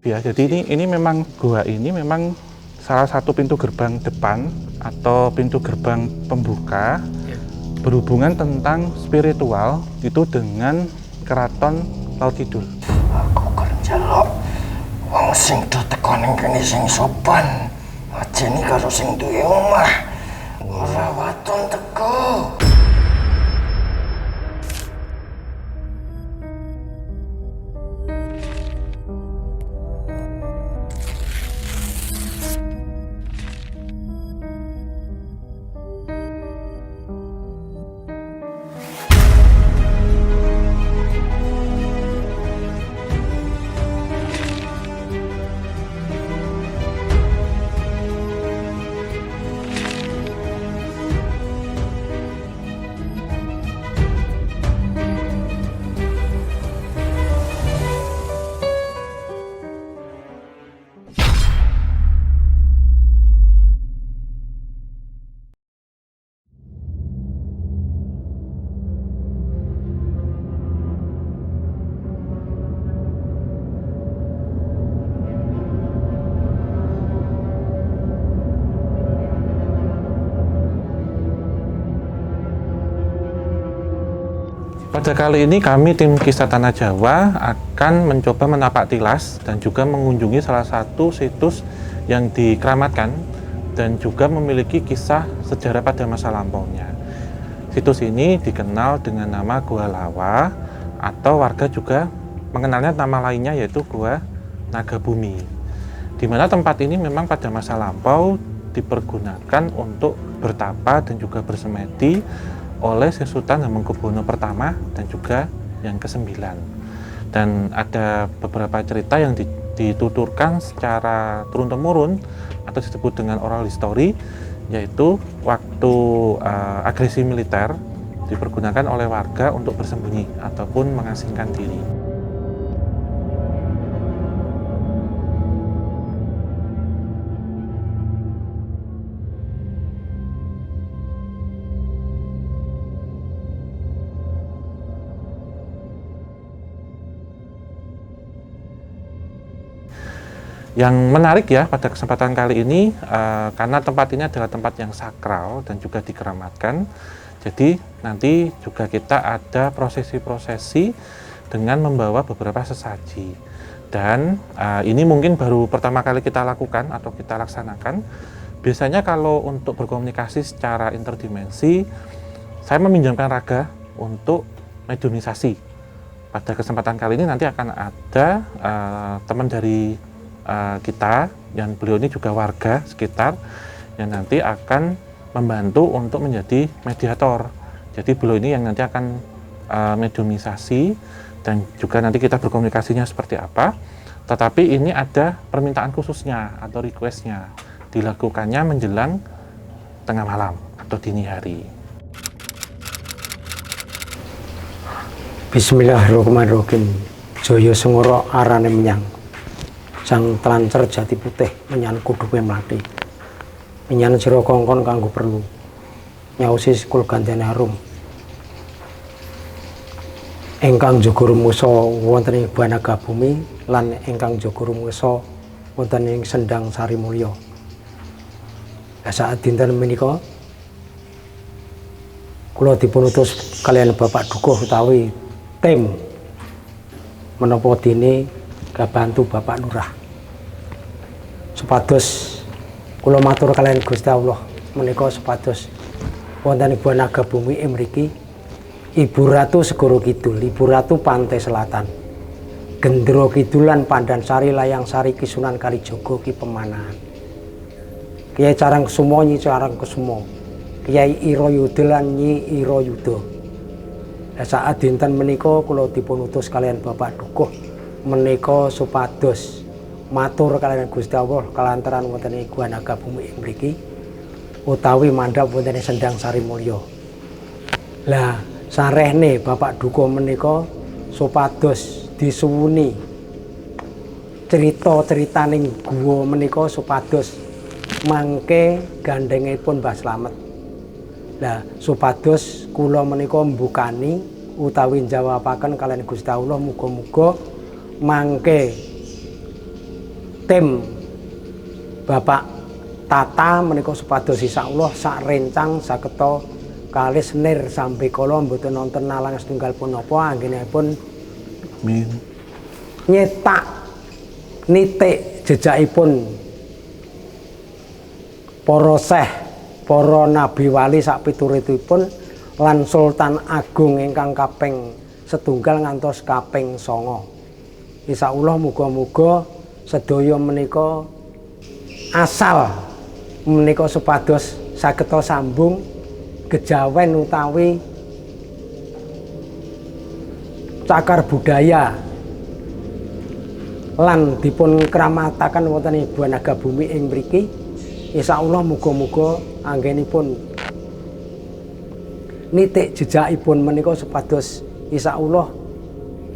Ya, jadi ini memang gua ini memang salah satu pintu gerbang depan atau pintu gerbang pembuka berhubungan tentang spiritual itu dengan Keraton Laut Kidul. Aku kerja lo, wong sing do teko ning kene sing sopan. Ajeni karo sing duwe omah. Ora waton teko. Pada kali ini kami tim Kisah Tanah Jawa akan mencoba menapak tilas dan juga mengunjungi salah satu situs yang dikeramatkan dan juga memiliki kisah sejarah pada masa lampaunya. Situs ini dikenal dengan nama Gua Lawa atau warga juga mengenalnya nama lainnya yaitu Gua Nagabumi. Di mana tempat ini memang pada masa lampau dipergunakan untuk bertapa dan juga bersemedi oleh Sri Sultan Hamengkubuwono pertama dan juga yang ke-9. Dan ada beberapa cerita yang dituturkan secara turun-temurun atau disebut dengan oral history, yaitu waktu agresi militer dipergunakan oleh warga untuk bersembunyi ataupun mengasingkan diri. Yang menarik ya pada kesempatan kali ini karena tempat ini adalah tempat yang sakral dan juga dikeramatkan. Jadi nanti juga kita ada prosesi-prosesi dengan membawa beberapa sesaji. Dan ini mungkin baru pertama kali kita lakukan atau kita laksanakan. Biasanya kalau untuk berkomunikasi secara interdimensi, saya meminjamkan raga untuk mediumisasi. Pada kesempatan kali ini nanti akan ada teman dari kita, yang beliau ini juga warga sekitar yang nanti akan membantu untuk menjadi mediator. Jadi beliau ini yang nanti akan mediumisasi dan juga nanti kita berkomunikasinya seperti apa. Tetapi ini ada permintaan khususnya atau requestnya dilakukannya menjelang tengah malam atau dini hari. Bismillahirrahmanirrahim. Jaya Sengoro arane menyang. Sang Tlancer Jati Putih menyan kudupe mlathi. Menyan sira kongkon kanggo perlu. Nyausi sikul gandane harum. Ingkang jaga rumusa wonten ing Banagabumi lan ingkang jaga rumusa wonten ing Sendang Sari Mulya. Saat dinten menika kula dipun utus kalian Bapak Dukuh utawi tim menapa dene kabantu Bapak Lurah. Supados kula matur kalian Gusti Allah menika supados wonten ing Banagabumi mriki Ibu Ratu Segoro Kidul, Ibu Ratu Pantai Selatan, Gendro Kidulan Pandan Sari Layang Sari Kisunan Kalijogo Ki Pemanahan, Kiai Carang Kusumo Nyi Carang Kusumo, Kiai Iro Yuda lan Nyi Iro Yuda. Saat dinten menika kula dipun utus kalian Bapak Dukuh menika supados matur kalian Gusti Allah kalantaran wonten ing Gua Nagabumi mriki utawi mandhap wonten ing Sendang Sari Mulya. Lah sarehne Bapak Dukuh menika supados disuwuni cerita-critaning guwa menika supados mangke gandhengipun Mbah Slamet. Lah supados kula menika mbukani utawi jawabaken kalian Gusti Allah muga-muga mangke tim Bapak Tata menika supados insyaallah sak rencang sageta kalis nir sampai kala mboten nonton nalang setunggal punapa anggenipun nyetak nitik jejakipun para syekh, para nabi wali sak pituritipun lan Sultan Agung ingkang kaping setunggal ngantos kaping 9. Insyaallah muga-muga sedaya menika asal menika supados sageta sambung gejawen utawi cakar budaya lan dipun kramataken wonten Ibu Naga Bumi ing mriki. Insyaallah muga-muga anggenipun nitik jejakipun menika supados insyaallah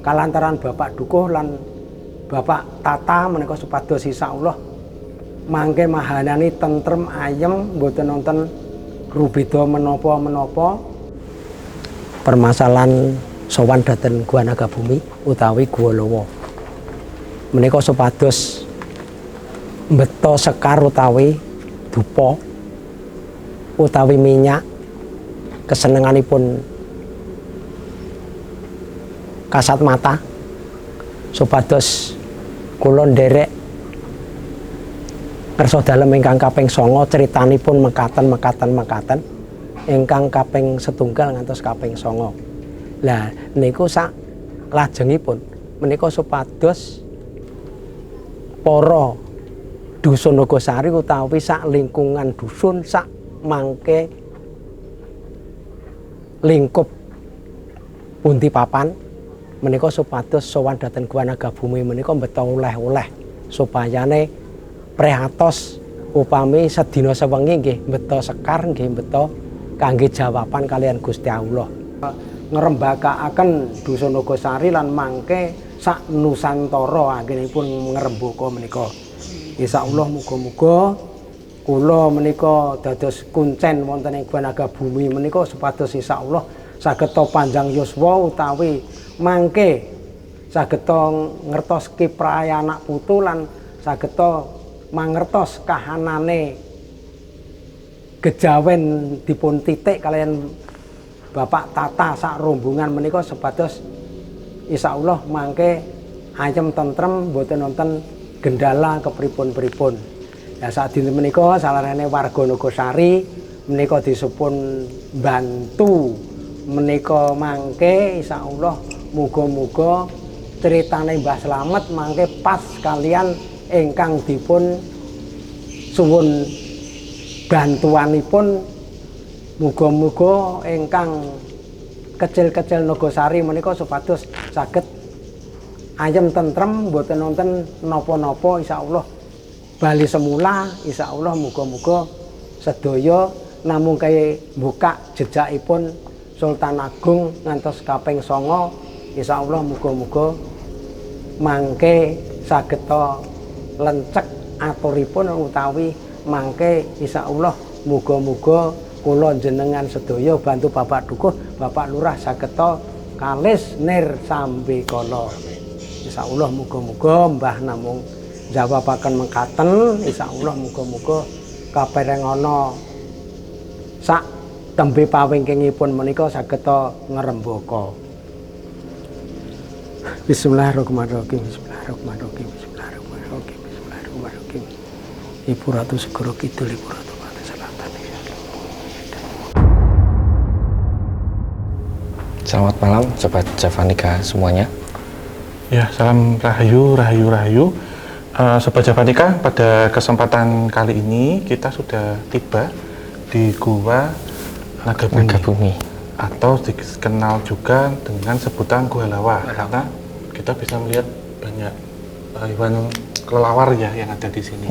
kalantaran Bapak Dukuh lan Bapak Tata menika supados insyaallah mangke mahanani tentrem ayem mboten nonton rubeda menapa-menapa. Permasalahan sowan dhateng Gua Naga Bumi utawi Gua Lawa menika supados mbeta sekar utawi dupa utawi minyak kesenenganipun kasat mata supados kula nderek ngersa dalem ingkang kaping 9 critanipun mekaten ingkang kaping setunggal ngantos kaping 9. Lah niku sak lajengipun menika supados para dusun Nogosari utawi sak lingkungan dusun sak mangke lingkup pundi papan menika supados sowan dhateng Gua Naga Bumi menika mbeta oleh-oleh supayane prihatos upami sedina sewengi nggih mbeta sekar nggih mbeta kangge jawaban kalian Gusti Allah ngrembakakaken dusun Nogosari lan mangke sak Nusantara anggenipun ngrembaka menika. Insyaallah muga-muga kula menika dados kuncen wonten ing Gua Naga Bumi menika supados insyaallah sageta panjang yuswa utawi mangke sageta ngertos kiprah anak putu lan sageta mangertos kahanane gejawen dipun titik kalian Bapak Tata sak rombongan menika supados insyaallah mangke ayem tentrem mboten nonton gendala kepripun-pripun. Ya saat dinten menika salarane warga Nogosari menika disupun bantu menika mangke insyaallah muga-muga critane Mbah Slamet mangke pas kalian ingkang dipun suwun bantuanipun muga-muga ingkang kecil-kecil Nogosari menika supados saged ayem tentrem mboten nonton napa-napa insyaallah bali semula insyaallah muga-muga sedaya namung kaya buka jejakipun Sultan Agung ngantos kaping 9 insyaallah muga-muga mangke sageta lencek aturipun utawi mangke insyaallah muga-muga kula jenengan sedaya bantu Bapak Dukuh Bapak Lurah sageta kalis nir sambe kala. Insyaallah muga-muga Mbah namung jawabaken mekaten insyaallah muga-muga kapereng ana sak tembe pawingkingipun menika sageta ngrembaka. Bismillahirrahmanirrahim. Bismillahirrahmanirrahim. Bismillahirrahmanirrahim. Bismillahirrahmanirrahim. Ibu Ratu Segoro Kidul, Ibu Ratu Pantai Selatan. Selamat malam Sobat Javanika semuanya. Ya, salam rahayu, rahayu. Sobat Javanika, pada kesempatan kali ini kita sudah tiba di Gua Naga Bumi, atau dikenal juga dengan sebutan Gua Lawa, karena kita bisa melihat banyak hewan kelelawar ya yang ada di sini.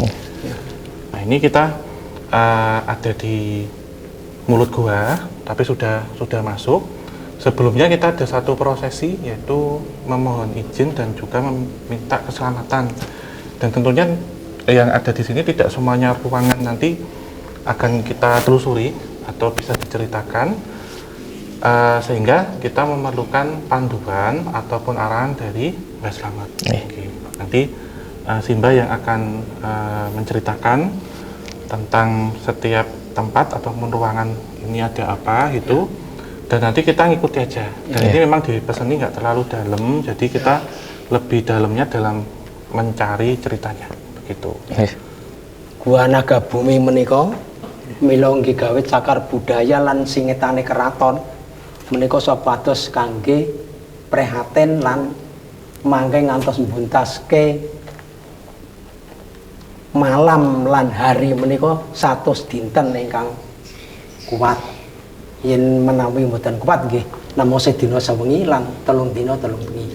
Nah, ini kita ada di mulut gua, tapi sudah masuk. Sebelumnya kita ada satu prosesi, yaitu memohon izin dan juga meminta keselamatan. Dan tentunya yang ada di sini tidak semuanya ruangan nanti akan kita telusuri atau bisa diceritakan, sehingga kita memerlukan panduan ataupun arahan dari Mbah Slamet. Nanti Simba yang akan menceritakan tentang setiap tempat ataupun ruangan ini ada apa gitu, dan nanti kita ngikuti aja. Dan ini memang dipeseni nggak terlalu dalam, jadi kita lebih dalamnya dalam mencari ceritanya begitu. Gua Naga Bumi menika mila nggih gawe cakar budaya lan singetane keraton menika supados kangge prihatin lan mangke ngantos mbuntaske malam lan hari menika 100 dinten ingkang kuat. Yen menawi mboten kuat nggih namung sedina sewengi lan 3 dina 3 bengi.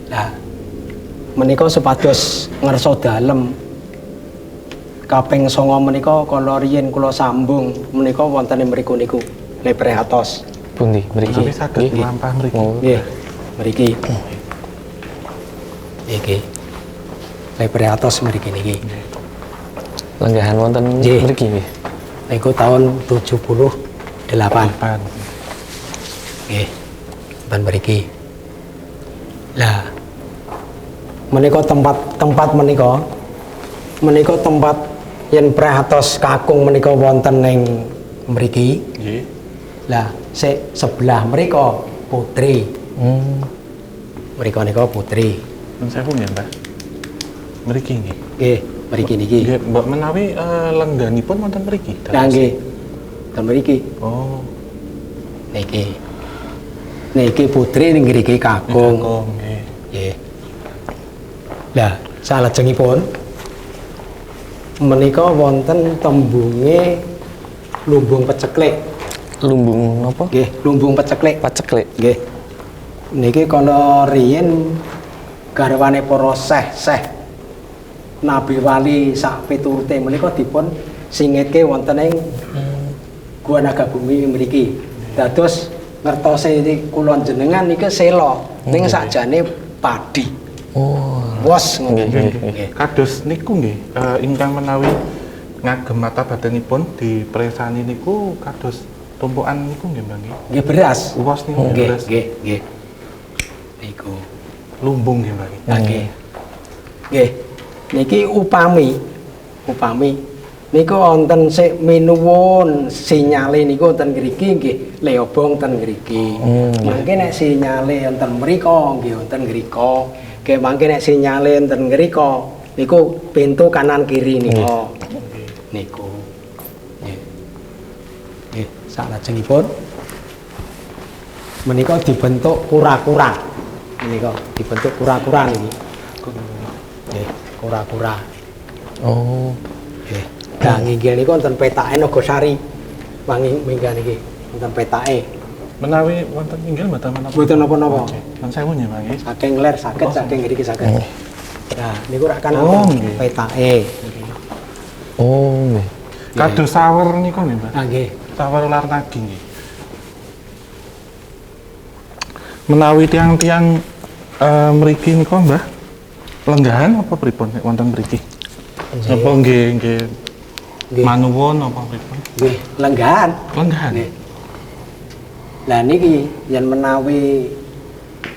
Lah menika supados ngersa dalem kaping 9 menika kala riyen kula sambung menika wonten ing mriku niku le prihatos. Pundi mriki? Tapi saged mlampah mriki. Nggih, mriki. Iki. Le prihatos mriki niki. Lenggahan wonten Nggih. mriki nggih. Niku tahun 78. Nggih. Ben mriki. Lah menika tempat menika tempat yen prihatos kakung menika wonten ing mriki. Nggih. Lah sik sebelah mrika putri. Mrika nika putri. Nun sewu nggih, Mbah. Mriki nggih. Nggih, mriki niki. Nggih, Mbak menawi lengganipun wonten mriki. Lah nggih. Ten mriki. Oh, Niki. Niki putri ning ngriki kakung. nggih. Nggih. Lah salajengipun menika wonten tembunge lumbung peceklik. Lumbung napa? Nggih, lumbung peceklik. Paceklik. Nggih. Niki kana riyen garwane para seh-seh Nabi Wali sak piturute menika dipun singetke wonten ing Gua Naga Bumi mriki. Dados ngertose kula jenengan niki sela ning sakjane padi. Oh. Wos ngono. Nggih. Kados niku nggih, ingkang menawi ngagem mata badanipun dipresani niku kados tumpukan niku nggih, Mbak nggih. Nggih beras. Uwas niku Nggih, beras. nggih, nggih. Niku. Lumbung nggih, Mbak nggih. Nggih. Nggih. Niki upami niku wonten sik minuwun sinyale niku wonten ngriki nggih leobong ten ngriki. Mangke nek sinyale wonten mriko nggih wonten ngrika. Nggih mangke nek sinyale wonten ngrika niku pintu kanan kiri nika. Niku. Nggih. Nggih, salajengipun menika dibentuk kura-kura. Menika dibentuk kura-kura niki. Nggih, kura-kura. Oh. Nggih. Lah nginggil niku wonten petake Nagosari. Wangi minggah niki wonten petake. Menawi wonten inggil mboten menapa. Mboten napa-napa. Nun sewu nggih, Mbak nggih. Saking ler saged saking ngriki saged. Nah, niku rak kan Oh, nggih. petake. Oh, nggih. Kados sawer niku nggih, Mbak. Ah nggih. Sawer ular nagi nggih. Menawi tiang-tiang mriki niku, Mbah, lenggahan apa pripun nek wonten mriki? Apa nggih Nggih. manuwun apa pripun? Nggih, lenggahan. Lenggahan. Nggih. Lah niki yen menawi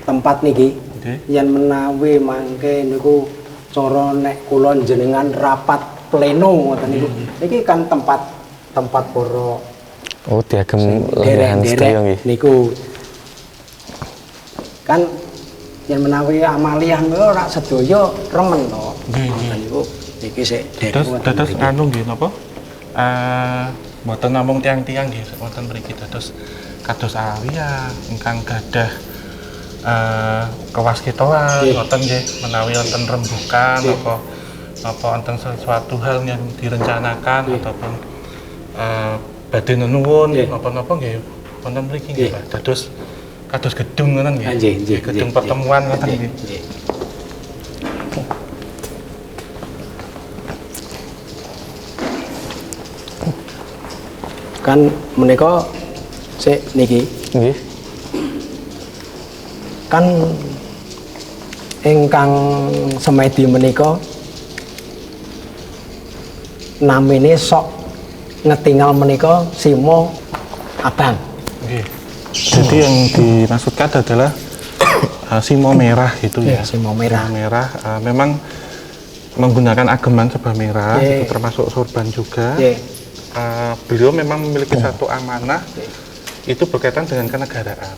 tempat niki, Nggih. yen menawi mangke niku cara nek kula jenengan rapat pleno ngoten niku. Niki kan tempat para Oh, diagem lenggahan sedaya nggih. niku. Kan yen menawi amaliah niku ora sedaya remen to. Nggih, Ngoten niku niki sik Dados anu nggih napa? Mboten namung tiang-tiang nggih wonten mriki dados kados alia ingkang gadah kewaskitoan Nggih. wonten nggih menawi wonten rembukan Nggih. apa wonten sesuatu hal yang direncanakan ataupun badhe nuwun Nggih. napa-napa nggih wonten mriki Nggih. nggih Pak. Dados kados gedung ngoten nggih. Nggih, nggih, Gedung nggih, pertemuan ngoten nggih, nggih. nggih. Kan menika sik niki Nggih. kan ingkang semedi menika namine sok ngetinggal menika Simo Abang. Oke. Jadi yang dimaksudkan adalah Simo merah itu ya. Simo merah. Simo merah memang menggunakan ageman serba merah, itu termasuk sorban juga. Beliau memang memiliki satu amanah, itu berkaitan dengan kenegaraan.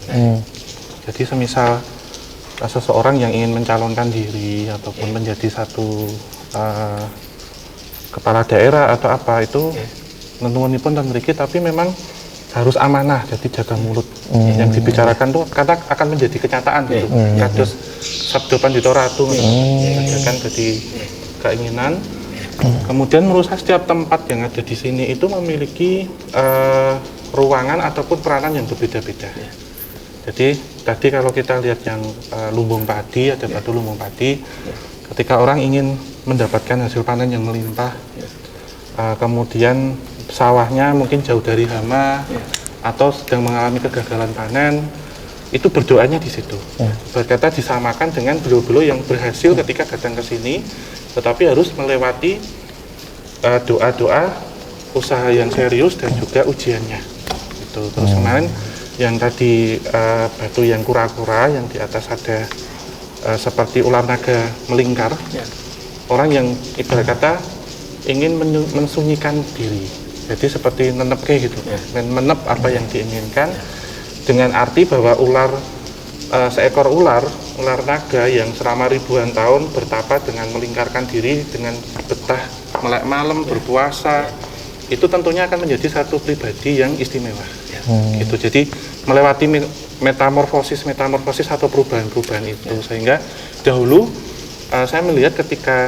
Jadi semisal seseorang yang ingin mencalonkan diri ataupun menjadi satu kepala daerah atau apa itu nentuanipun dan mriki, tapi memang harus amanah, jadi jaga mulut. Yang dibicarakan tuh karena akan menjadi kenyataan gitu. Kados sabdo pandhita ratu kan jadi keinginan. Kemudian menurut saya setiap tempat yang ada di sini itu memiliki ruangan ataupun peranan yang berbeda-beda. Jadi tadi kalau kita lihat yang lumbung padi, ada batu lumbung padi, ketika orang ingin mendapatkan hasil panen yang melimpah, kemudian sawahnya mungkin jauh dari hama atau sedang mengalami kegagalan panen, itu berdoanya di situ. Berkata disamakan dengan beliau-beliau yang berhasil ketika datang ke sini, tetapi harus melewati doa-doa, usaha yang serius dan juga ujiannya. Itu. Terus kemarin yang tadi batu yang kura-kura, yang di atas ada seperti ular naga melingkar, orang yang ibarat kata ingin mensunyikan diri. Jadi seperti nenep kayak gitu, menep apa yang diinginkan, dengan arti bahwa ular, seekor ular naga yang selama ribuan tahun bertapa dengan melingkarkan diri, dengan betah melek malam, berpuasa, itu tentunya akan menjadi satu pribadi yang istimewa. Gitu. Jadi melewati metamorfosis atau perubahan-perubahan itu, sehingga dahulu saya melihat ketika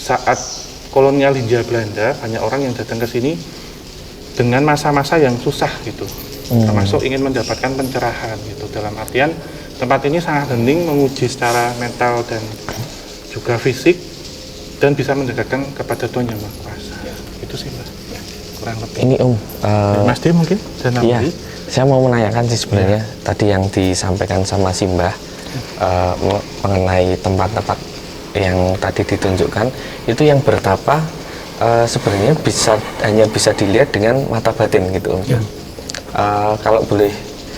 saat kolonial Hindia Belanda, banyak orang yang datang ke sini dengan masa-masa yang susah gitu, termasuk ingin mendapatkan pencerahan gitu. Dalam artian tempat ini sangat hening, menguji secara mental dan juga fisik, dan bisa mendekatkan kepada Tuhan Yang Maha Kuasa. Itu sih Mbak, kurang lebih. Ini Mas D mungkin? Iya, saya mau menanyakan sih sebenarnya tadi yang disampaikan sama Simbah mengenai tempat-tempat yang tadi ditunjukkan, itu yang bertapa sebenarnya hanya bisa dilihat dengan mata batin gitu Om. Kalau boleh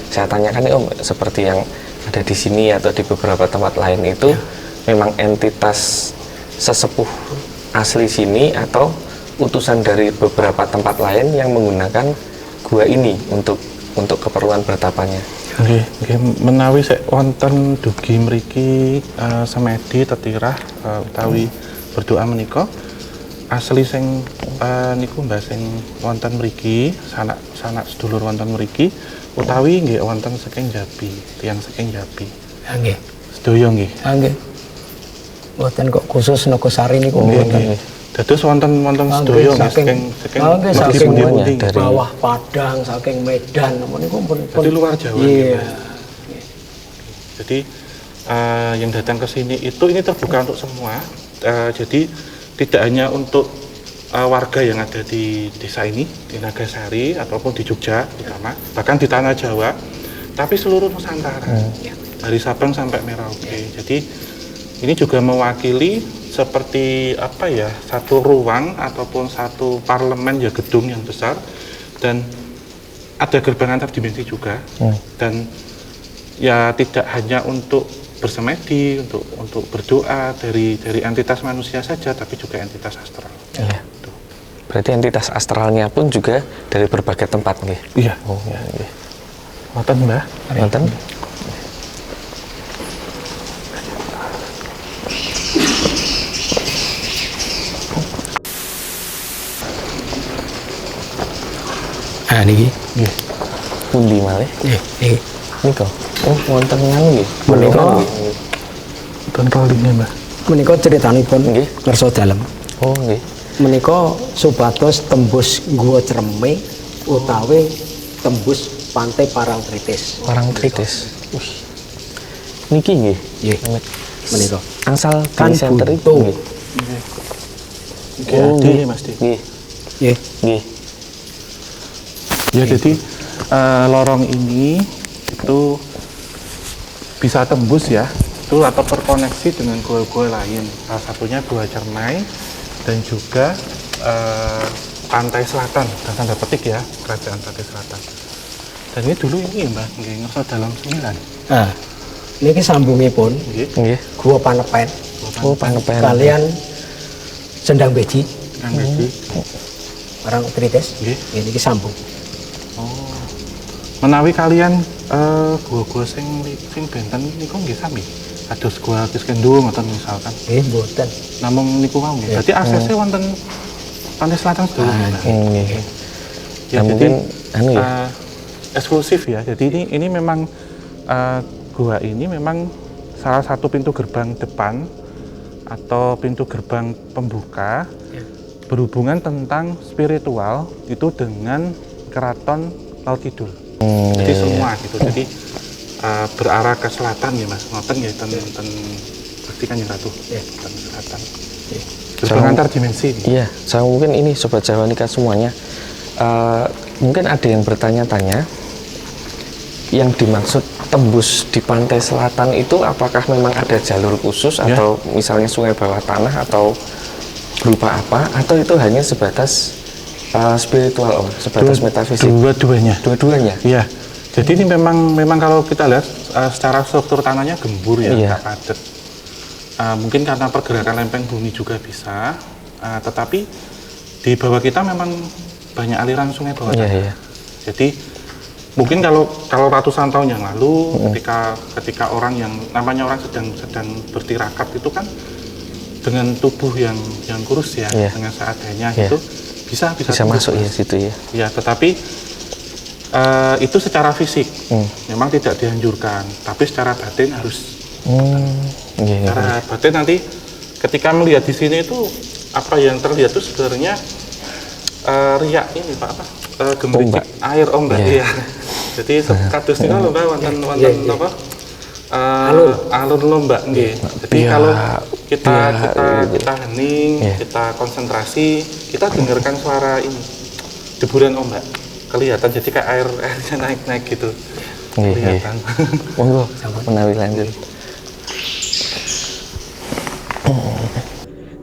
saya tanyakan nih Om, seperti yang ada di sini atau di beberapa tempat lain itu memang entitas sesepuh asli sini atau utusan dari beberapa tempat lain yang menggunakan gua ini untuk keperluan bertapanya? Nggih, menawi sek wonten dugi mriki semedi tetirah utawi berdoa menika asli sing niku Mbah sing wonten mriki sanak sedulur wonten mriki utawi nggih wonten saking Jabi, tiyang saking Jabi. Nggih. Sedaya nggih. Nggih. Mboten kok khusus Nogosari niku mboten. Dados wonten sedaya saking pundi-pundi dari bawah Padang, saking Medan, niku pun dari luar Jawa. Iya. Jadi yang datang ke sini itu ini terbuka untuk semua. Jadi tidak hanya untuk warga yang ada di desa ini, di Nagasari ataupun di Jogja terutama, bahkan di tanah Jawa, tapi seluruh Nusantara. Dari Sabang sampai Merauke. Jadi ini juga mewakili seperti apa ya, satu ruang ataupun satu parlemen ya, gedung yang besar, dan ada gerbang antar dimensi juga. Dan ya tidak hanya untuk bersemedi, untuk berdoa dari entitas manusia saja, tapi juga entitas astral. Iya. Berarti entitas astralnya pun juga dari berbagai tempat nggih. Iya. Oh, nggih. Wonten Mbah? Wonten. Niki. Nggih. Pundi malih? Nggih. Nika. Oh, wonten nganu nggih. Menika wonten rolingnya Mbah. Menika critanipun Nggih. ngerso dalem. Oh, nggih. Menika supados tembus Gua Cereme utawi tembus Pantai Parangtritis. Parangtritis. Niki nggih. Nggih. Menika Angsal kan center itu buntu. nggih. Oh, nggih Mas D. Nggih. Nggih. Nggih. Ya, jadi lorong ini itu bisa tembus ya, itu atau terkoneksi dengan gua-gua lain. Salah satunya Gua Cermai dan juga Pantai Selatan, dan tanda petik ya, Kerajaan Pantai Selatan. Dan ini dulu ini Mbak, ngerasa dalam 9. niki sambungipun Nggih. Gua Panepen Oh, Panepen. kalian Sendang Beji Kang Beji. barang Trides. Nggih. Niki sambung. Menawi kalian gua sing benten niku nggih sami. Kados gua Kiskendung ngoten misalkan. Nggih, mboten. Namung niku wau nggih. Dadi aksesnya wonten pantai selatan sedulur. Nggih. Ya, Nah, jadi mungkin anu ya. eksklusif ya. Jadi ini memang gua ini memang salah satu pintu gerbang depan atau pintu gerbang pembuka berhubungan tentang spiritual itu dengan keraton Laut Kidul. Jadi semua gitu. Jadi berarah ke selatan ya Mas. Ngoten ya ten Gusti Kanjeng Ratu. Ten selatan. Gerbang antar dimensi. Iya, saya mungkin ini Sobat Jawanika semuanya. Mungkin ada yang bertanya-tanya, yang dimaksud tembus di pantai selatan itu apakah memang ada jalur khusus Ya. atau misalnya sungai bawah tanah atau berupa apa, atau itu hanya sebatas spiritual Om, sebatas metafisik? Dua-duanya. Dua-duanya? Iya. Jadi ini memang kalau kita lihat secara struktur tanahnya gembur ya, Iya. nggak padat. Mungkin karena pergerakan lempeng bumi juga bisa, tetapi di bawah kita memang banyak aliran sungai bawah Iya, tanah. iya. Jadi mungkin kalau ratusan tahun yang lalu ketika orang yang namanya orang sedang bertirakat itu kan dengan tubuh yang kurus ya, Iya. dengan seadanya Iya. itu bisa Bisa tembus, masuk ya Mas. situ ya? Ya, tetapi itu secara fisik memang tidak dianjurkan, tapi secara batin harus. Iya, iya. Secara batin nanti ketika melihat di sini itu apa yang terlihat itu sebenarnya riak ini Pak apa? Gemericik air ombak Iya. ya. Jadi kados niku lho Mbak wonten apa? Alur lombak nggih. Jadi Iya. kalau kita Iya. hening, Iya. kita konsentrasi, kita dengarkan suara ini deburan ombak. Kelihatan jadi kayak airnya naik-naik gitu. Iya, iya. Kelihatan. Monggo, menawi lanjut.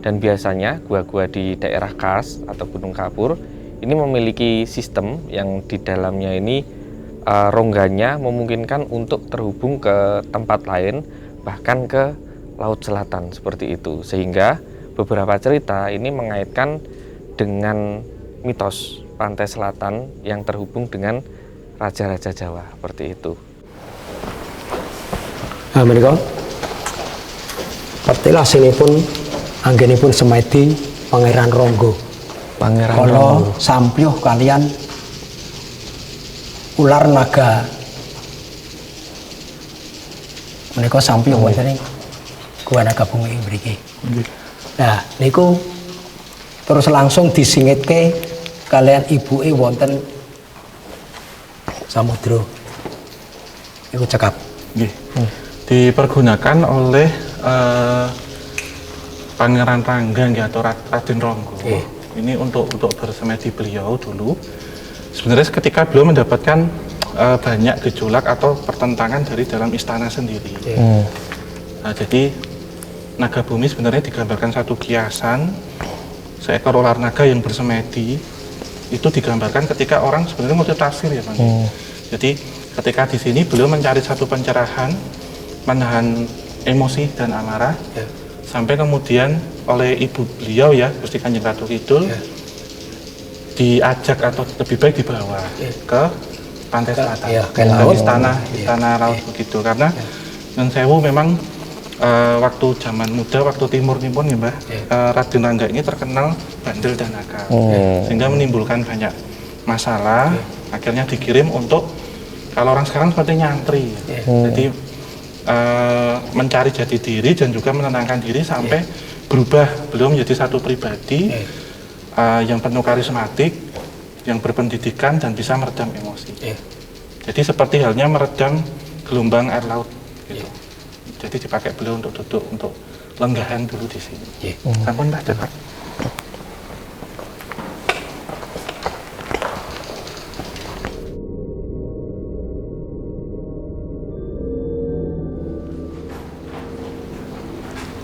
Dan biasanya gua-gua di daerah Kars atau Gunung Kapur ini memiliki sistem yang di dalamnya ini rongganya memungkinkan untuk terhubung ke tempat lain, bahkan ke Laut Selatan seperti itu. Sehingga beberapa cerita ini mengaitkan dengan mitos pantai selatan yang terhubung dengan raja-raja Jawa seperti itu. Nah, menika petilasinipun anggenipun semedi Pangeran Ronggo. Pangeran Kala Ronggo. sampyuh kalian ular naga. Menika sampyuh wonten ing Gua Naga Bumi ing mriki. Nah, niku terus langsung disingitke kalian ibuke wonten samudra. Niku cekap. Nggih. Dipergunakan oleh Pangeran Rangga nggih, atau Raden Ronggo. Ini untuk bersemedi beliau dulu. Sebenarnya ketika beliau mendapatkan banyak gejolak atau pertentangan dari dalam istana sendiri. Nah, jadi naga bumi sebenarnya digambarkan satu kiasan, seekor ular naga yang bersemedi. Itu digambarkan ketika orang sebenarnya multitafsir ya Pak. Jadi ketika di sini beliau mencari satu pencerahan, menahan emosi dan amarah, sampai kemudian oleh ibu beliau ya Gusti Kanjeng Ratu Kidul diajak atau lebih baik dibawa ke pantai selatan, ke ke laut. istana laut begitu, karena Nyun Sewu memang waktu zaman muda, waktu timur pun ya Mbah, Raden Rangga ini terkenal bandel dan nakal, sehingga menimbulkan banyak masalah. Akhirnya dikirim untuk, kalau orang sekarang seperti nyantri, jadi mencari jati diri dan juga menenangkan diri sampai berubah, beliau menjadi satu pribadi yang penuh karismatik, yang berpendidikan dan bisa meredam emosi. Jadi seperti halnya meredam gelombang air laut. Gitu. Jadi dipakai beliau untuk duduk, untuk lenggahan dulu di sini. Sampun Pak Cepat.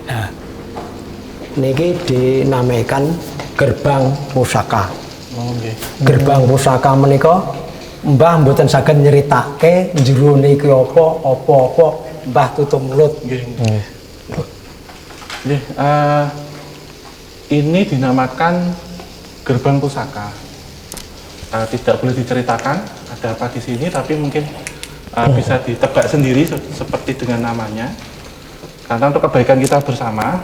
Nah, niki dinamakan gerbang pusaka. Gerbang pusaka menika Mbah mboten saged nyeritake jero niki apa Mbah tutup mulut. Nggih. Nggih, ini dinamakan gerbang pusaka. Tidak boleh diceritakan ada apa di sini, tapi mungkin bisa ditebak sendiri seperti dengan namanya. Karena untuk kebaikan kita bersama.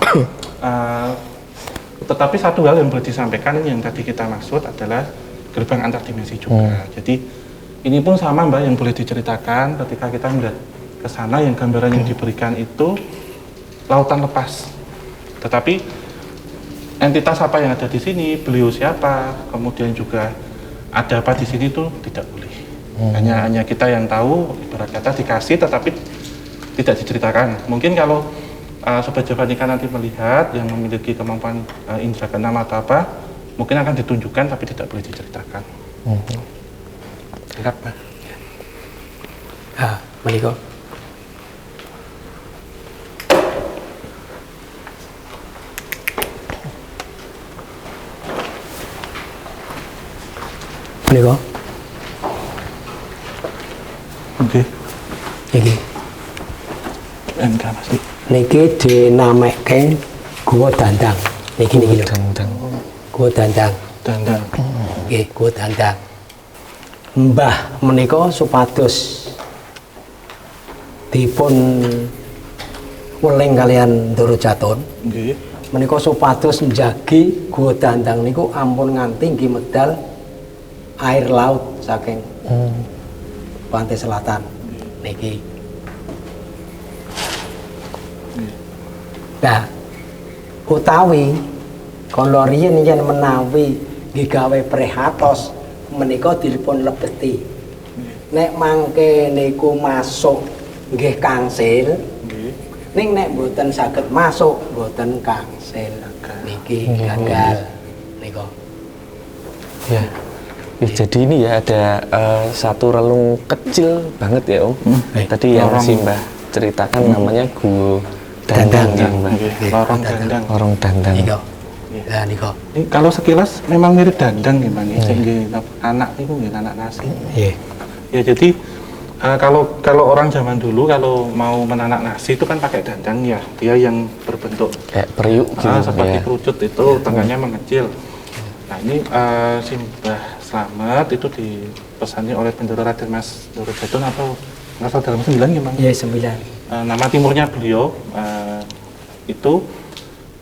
Tetapi satu hal yang boleh disampaikan yang tadi kita maksud adalah gerbang antar dimensi juga. Jadi ini pun sama Mbak yang boleh diceritakan ketika kita melihat ke sana yang gambaran yang diberikan itu lautan lepas. Tetapi entitas apa yang ada di sini, beliau siapa, kemudian juga ada apa di sini itu tidak boleh. Hanya kita yang tahu, ibarat kata dikasih tetapi tidak diceritakan. Mungkin kalau Sobat Javanika nanti melihat yang memiliki kemampuan indra keenam atau apa, mungkin akan ditunjukkan tapi tidak boleh diceritakan. Siap, Pak. Menika. Menika. Oke. Iki. Enggak pasti. Niki dinamakke Gua Dandang. Niki lho. Dandang. Gua Dandang. Dandang. Nggih, Gua Dandang. Mbah menika supados dipun weling kalian Ndoro Jatun. Nggih. Menika supados njagi Gua Dandang niku ampun nganti nggih medal air laut saking pantai selatan niki. Nah, utawi kala riyen yen menawi nggih gawe prihatos menika dipun lebeti. Nek mangke niku masuk nggih kangsil. Nggih. Ning nek mboten saged masuk mboten kangsil. Niki gagal nika. Ya. Jadi ini ya ada satu relung kecil banget ya Om. Tadi yang Lorong. si Mbah ceritakan namanya Gua Dandang ya Mbah. Lorong Dandang. Lorong Dandang. Nika. Lah nika. Ini kalau sekilas memang mirip dandang ya Bang. Sing anak itu nggih anak nasi. Nggih. Ya jadi kalau orang zaman dulu kalau mau menanak nasi itu kan pakai dandang ya. Dia yang berbentuk Kayak periuk gitu seperti ya. kerucut itu, tengahnya mengecil. Nah ini Simbah Slamet itu dipesani oleh Bendoro Raden Mas Ndoro Jatun atau nggak salah dalam 9 ya Bang? Iya 9. Nama timurnya beliau itu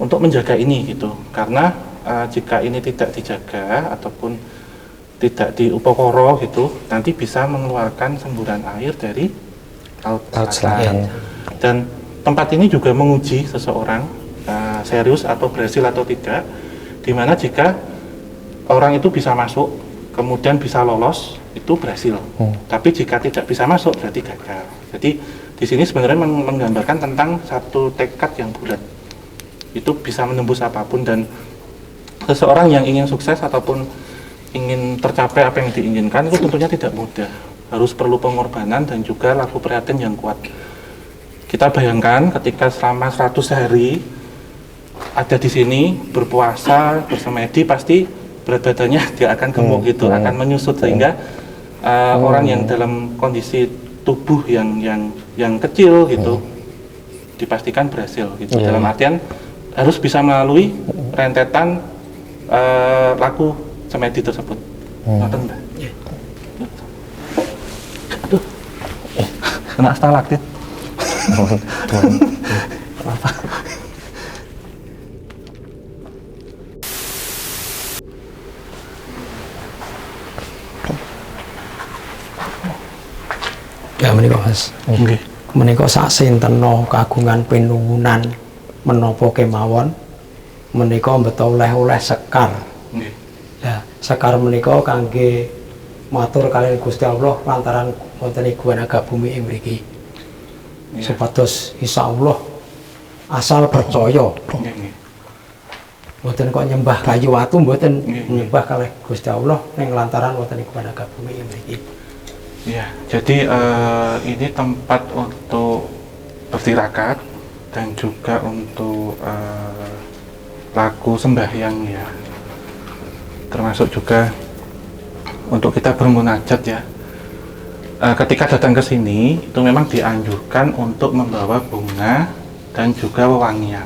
untuk menjaga ini gitu, karena jika ini tidak dijaga ataupun tidak diupokoro gitu, nanti bisa mengeluarkan semburan air dari laut selatan. Dan tempat ini juga menguji seseorang serius atau berhasil atau tidak, dimana jika orang itu bisa masuk kemudian bisa lolos itu berhasil, tapi jika tidak bisa masuk berarti gagal. Jadi di sini sebenarnya menggambarkan tentang satu tekad yang bulat, itu bisa menembus apapun. Dan seseorang yang ingin sukses ataupun ingin tercapai apa yang diinginkan itu tentunya tidak mudah, harus perlu pengorbanan dan juga laku prihatin yang kuat. Kita bayangkan ketika selama 100 hari ada di sini berpuasa bersemedi, pasti berat badannya dia akan gemuk gitu, akan menyusut, sehingga orang yang dalam kondisi tubuh yang kecil gitu dipastikan berhasil gitu. Dalam artian harus bisa melalui rentetan laku semedi tersebut. Nonton Mbak. Aduh. Kena stalaktit. Apa? Ya menika Mas. Nggih. Menika sak sintena kagungan pinuwunan menapa kemawon menika mbeta oleh-oleh sekar. Nggih. Lah, sekar menika kangge matur kaliyan Gusti Allah lantaran wonten Gua Naga Bumi ing mriki. Supados insyaallah asal percaya. Nggih. Mboten kok nyembah kayu watu, mboten nyembah kalih Gusti Allah ning lantaran wonten Gua Naga Bumi ing mriki. Ya, jadi ini tempat untuk bertirakat dan juga untuk laku sembahyang ya, termasuk juga untuk kita bermunajat ya. ketika datang ke sini itu memang dianjurkan untuk membawa bunga dan juga wewangian.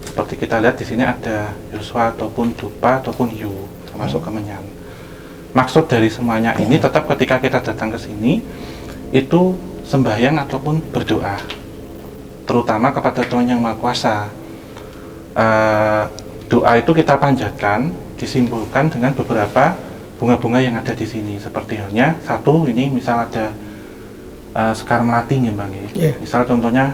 Seperti kita lihat di sini ada yuswa ataupun dupa ataupun yu, termasuk kemenyan. Maksud dari semuanya ini tetap ketika kita datang ke sini itu sembahyang ataupun berdoa, terutama kepada Tuhan Yang Maha Kuasa. Doa itu kita panjatkan disimbolkan dengan beberapa bunga-bunga yang ada di sini. Seperti halnya satu ini misal ada sekar melati nih Bang. Yeah. Misal contohnya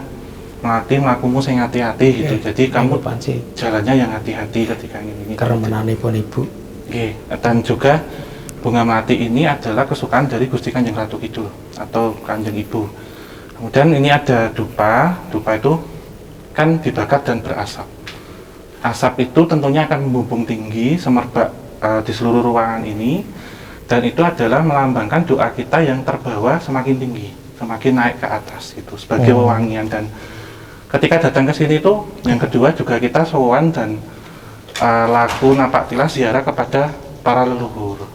melati melakumu sing hati-hati gitu. Yeah. Jadi kamu panci jalannya yang hati-hati ketika ini. keremenanipun ibu. Oke. Dan juga bunga melati ini adalah kesukaan dari Gusti Kanjeng Ratu Kidul atau Kanjeng Ibu. Kemudian ini ada dupa. Dupa itu kan dibakar dan berasap. Asap itu tentunya akan membumbung tinggi, semerbak di seluruh ruangan ini, dan itu adalah melambangkan doa kita yang terbawa semakin tinggi, semakin naik ke atas itu sebagai wewangian. Dan ketika datang ke sini itu yang kedua juga kita sowan dan laku napak tilas ziarah kepada para leluhur.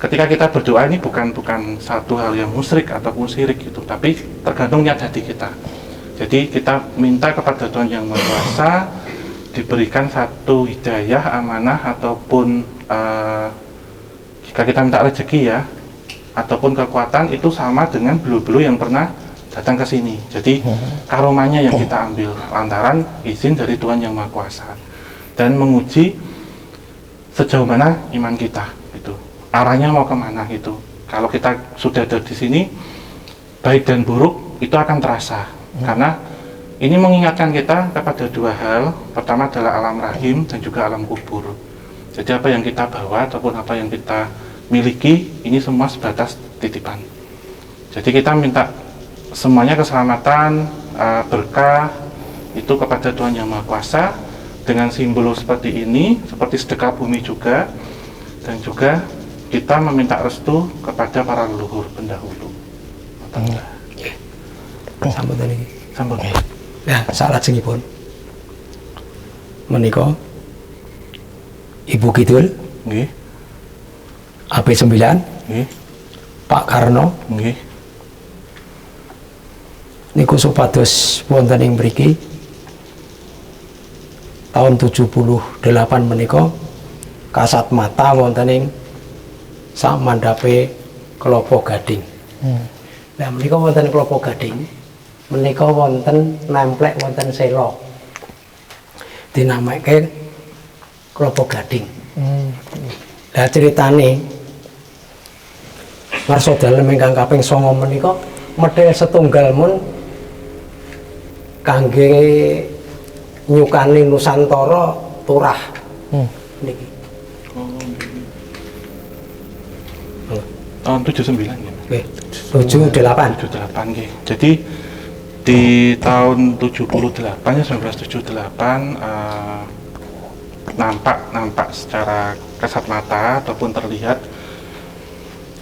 Ketika kita berdoa ini bukan satu hal yang musyrik ataupun syirik gitu, tapi tergantung niat hati kita. Jadi kita minta kepada Tuhan Yang Maha Kuasa diberikan satu hidayah, amanah, ataupun jika kita minta rezeki ya, ataupun kekuatan itu sama dengan belu-belu yang pernah datang ke sini. Jadi karomanya yang kita ambil lantaran izin dari Tuhan Yang Maha Kuasa dan menguji sejauh mana iman kita gitu. Arahnya mau kemana gitu. Kalau kita sudah ada di sini, baik dan buruk itu akan terasa. Karena ini mengingatkan kita kepada dua hal. Pertama adalah alam rahim dan juga alam kubur. Jadi apa yang kita bawa ataupun apa yang kita miliki, ini semua sebatas titipan. Jadi kita minta semuanya keselamatan, berkah itu kepada Tuhan Yang Maha Kuasa dengan simbol seperti ini, seperti sedekah bumi juga, dan juga kita meminta restu kepada para leluhur pendahulu. Sambut ini. Sambut. Ya, salah jengipun. Menika Ibu Kidul, Nggih. AP9, Nggih. Pak Karno, Nggih. niku supados wonten ing mriki tahun 78 menika kasat mata wonten ing sak mandhape Klopo Gading. Nah menika wonten Klopo Gading, menika wonten nemplek wonten sela. Dinamake Klopo Gading. Lah ceritane ngarsa dalem ingkang kaping 9 menika medhel setunggal mun kangge nyukani Nusantara turah. Niki. Tahun 79 ya. Nggih. 78. 78 nggih. Jadi di tahun 78 ya 1978 nampak secara kasat mata ataupun terlihat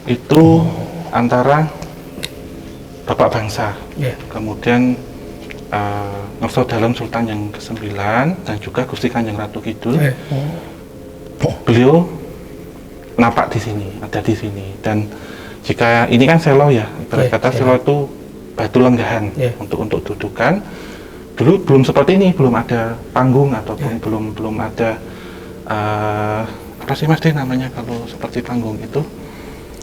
itu antara Bapak Bangsa, kemudian Ngarsa Dalem Sultan yang ke-9 dan juga Gusti Kanjeng Ratu Kidul. Beliau nampak di sini, ada di sini. Dan jika ini kan selo ya, ibarat kata selo itu batu lenggahan untuk dudukan. Dulu belum seperti ini, belum ada panggung ataupun belum ada apa sih Mas namanya kalau seperti panggung itu?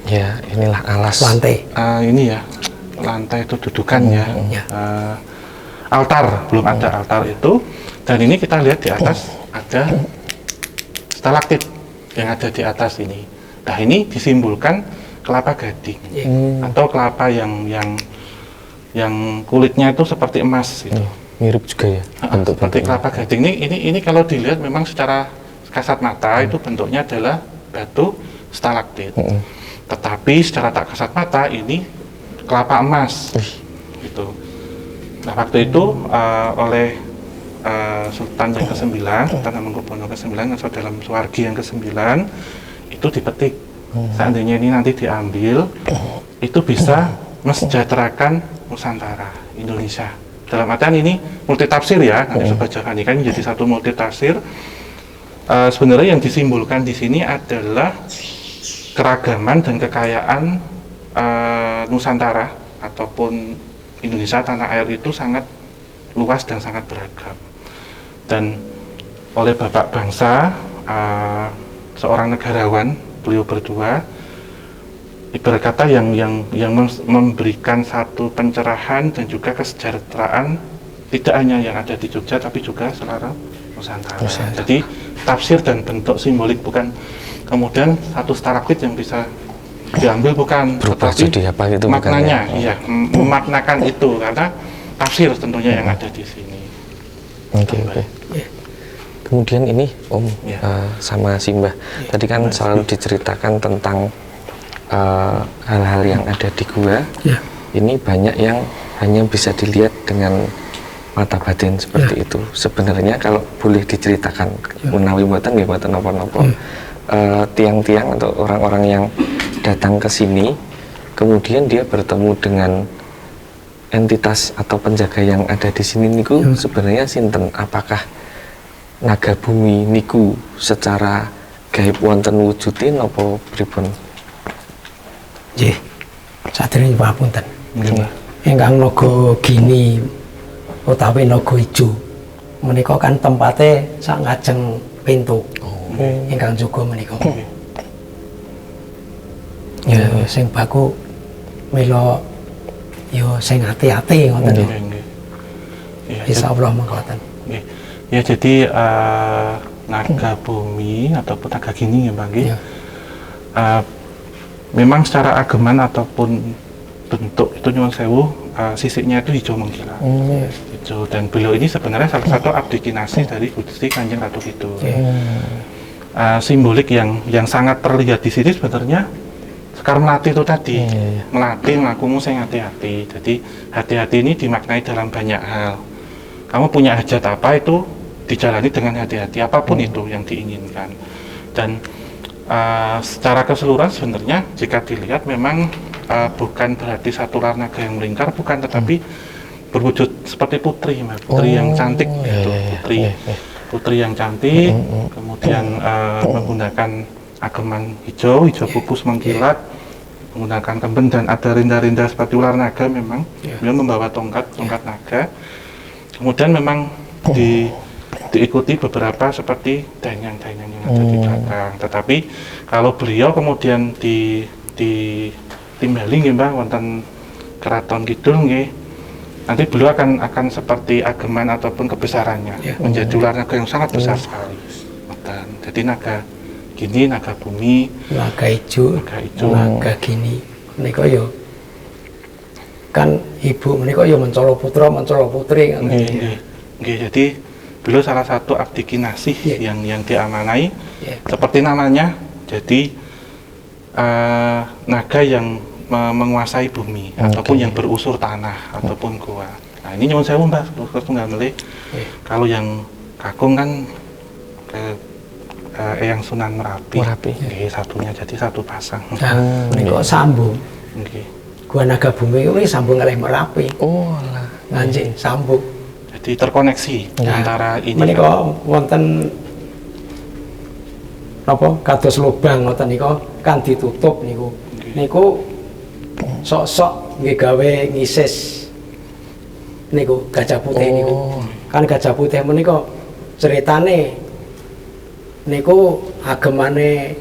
Ya, inilah alas. Lantai. Ini ya, lantai itu dudukan ya. Altar, belum ada altar itu. Dan ini kita lihat di atas ada stalaktit yang ada di atas ini. Nah ini disimbolkan kelapa gading atau kelapa yang kulitnya itu seperti emas gitu. Mirip juga ya bentuk seperti kelapa gading. Ini kalau dilihat memang secara kasat mata itu bentuknya adalah batu stalaktit. Tetapi secara tak kasat mata ini kelapa emas gitu. Nah waktu itu oleh Sultan yang ke-9, Sultan Hamengkubuwono ke-9 atau dalam Suwargi yang ke-9 itu dipetik. Seandainya ini nanti diambil, itu bisa mesejahterakan Nusantara, Indonesia. Dalam artian ini multitafsir ya, nanti Sobat Javani kan jadi satu multitafsir. Sebenarnya yang disimbolkan di sini adalah keragaman dan kekayaan Nusantara ataupun Indonesia tanah air itu sangat luas dan sangat beragam. Dan oleh Bapak Bangsa, seorang negarawan, beliau berdua, ibarat kata yang memberikan satu pencerahan dan juga kesejahteraan tidak hanya yang ada di Jogja tapi juga seluruh Nusantara. Jadi tafsir dan bentuk simbolik, bukan kemudian satu stalagmit yang bisa diambil, bukan, berubah tetapi jadi apa gitu maknanya, bukan, iya, memaknakan itu, karena tafsir tentunya yang ada di sini. Oke. Kemudian ini Om, sama Simbah, tadi kan selalu diceritakan tentang hal-hal yang ada di gua. Ini banyak yang hanya bisa dilihat dengan mata batin seperti itu. Sebenarnya kalau boleh diceritakan, menawi mboten nggih mboten napa-napa, tiang-tiang atau orang-orang yang datang ke sini, kemudian dia bertemu dengan entitas atau penjaga yang ada di sini niku sebenarnya sinten? Apakah naga bumi niku secara gaib wonten wujudin apa pripun? Nggih. Sadèrèngipun papunten. Ingkang naga gini utawi naga ijo menika kan tempate sak ngajeng pintu. Ingkang jaga menika. Ya sing baku mila ya sing ati-ati ngoten. Insyaallah mangkoten. Nggih. Ya, jadi naga bumi ataupun naga gini ya Bang nggih. Memang secara ageman ataupun bentuk itu nyuwun sewu, sisiknya itu hijau mengkilat. Hijau, dan beliau ini sebenarnya salah satu abdi kinasih dari Gusti Kanjeng Ratu Kidul. Simbolik yang sangat terlihat di sini sebenarnya Sekar Melati itu tadi, melatih melakumu sing hati-hati. Jadi hati-hati ini dimaknai dalam banyak hal. Kamu punya hajat apa itu dijalani dengan hati-hati, apapun itu yang diinginkan. Dan secara keseluruhan sebenarnya jika dilihat memang bukan berarti satu ular naga yang melingkar, bukan, tetapi berwujud seperti putri, putri yang cantik itu, putri yang cantik, kemudian menggunakan ageman hijau pupus mengkilat, menggunakan kemben, dan ada rinda-rinda seperti ular naga. Memang beliau membawa tongkat naga, kemudian memang diikuti beberapa seperti danyang-danyang yang ada di belakang. Tetapi kalau beliau kemudian ditimbali nggih Mbah wonten Keraton Kidul nggih, nanti beliau akan seperti ageman ataupun kebesarannya menjadi ular naga yang sangat besar sekali. Jadi naga gini, naga bumi, naga ijo, naga gini menika yo kan ibu menika yo mencala putra mencala putri. Nggih. Jadi beliau salah satu abdi kinasih yang diamanai seperti namanya. Jadi naga yang menguasai bumi ataupun yang berusur tanah ataupun gua. Nah, ini nyuwun sewu Mbak, tunggal melih. Kalau yang kakung kan ke Eyang Sunan Merapi. Nggih, satunya, jadi satu pasang. Menika sambung. Nggih. Gua naga bumi ini sambung kalih Merapi. Nggih, sambung. Jadi terkoneksi antara ini. Menika wonten napa kados lubang ngoten nika kan ditutup niku. Niku sok-sok nggih gawe ngisis niku Gajah Putih niku. Kan Gajah Putih menika ceritane niku agemane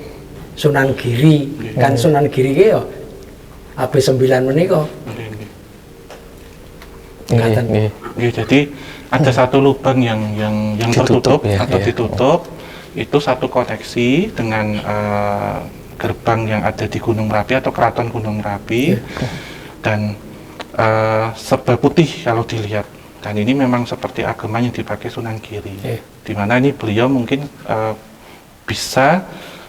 Sunan Giri. Kan Sunan Giri ki ya AB 9 menika. Nggih. Jadi ada satu lubang yang tertutup atau ditutup, itu satu koneksi dengan gerbang yang ada di Gunung Merapi atau Keraton Gunung Merapi, dan serba putih kalau dilihat. Dan ini memang seperti agama yang dipakai Sunan Giri, di mana ini beliau mungkin bisa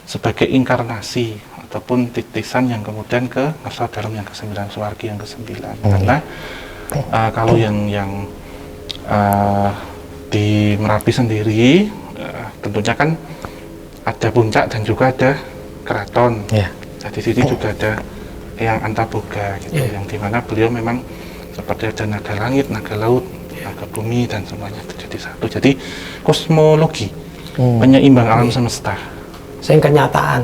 sebagai inkarnasi ataupun titisan yang kemudian ke Ngerso Dalem yang ke-9, Suwargi yang ke-9. Karena kalau yang di Merapi sendiri tentunya kan ada puncak dan juga ada keraton. Nah, di sini juga ada Eyang Antaboga gitu, yang dimana beliau memang seperti ada naga langit, naga laut, naga bumi, dan semuanya itu jadi satu. Jadi kosmologi, penyeimbang alam semesta. Sing kenyataan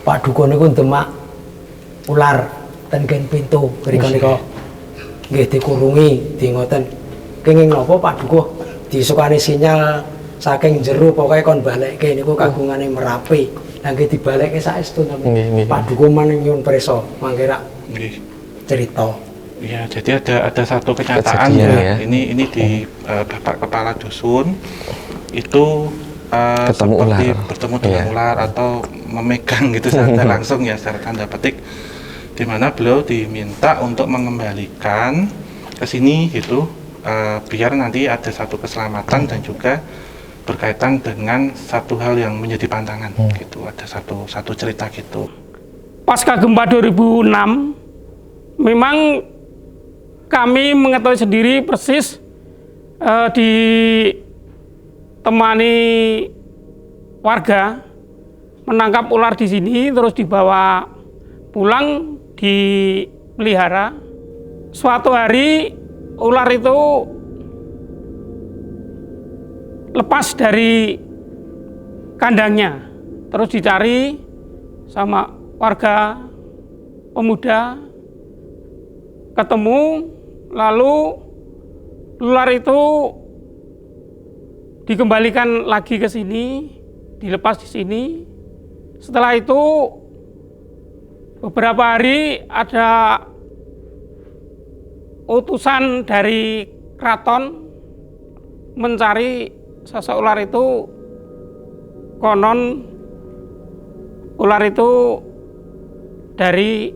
Pak Dukun niku demak ular ten gen pintu mriku nika nggih dikurungi di ngoten kenging napa Pak Dukuh disukani sinyal saking jero pokoke kon balekke niku kagungane Merapi lah nggih dibalekke saestu Pak Dukuh maning nyuwun prisa mangke rak cerita. Ya, jadi ada satu kenyataan ya. Ini di Bapak Kepala Dusun itu seperti bertemu dengan ular atau memegang gitu secara langsung ya secara tanda petik, di mana beliau diminta untuk mengembalikan ke sini gitu biar nanti ada satu keselamatan dan juga berkaitan dengan satu hal yang menjadi pantangan gitu, ada satu cerita gitu. Pasca gempa 2006 memang kami mengetahui sendiri persis ditemani warga menangkap ular di sini terus dibawa pulang dipelihara. Suatu hari ular itu lepas dari kandangnya terus dicari sama warga pemuda, ketemu. Lalu ular itu dikembalikan lagi ke sini, dilepas di sini. Setelah itu beberapa hari ada utusan dari keraton mencari sosok ular itu. Konon ular itu dari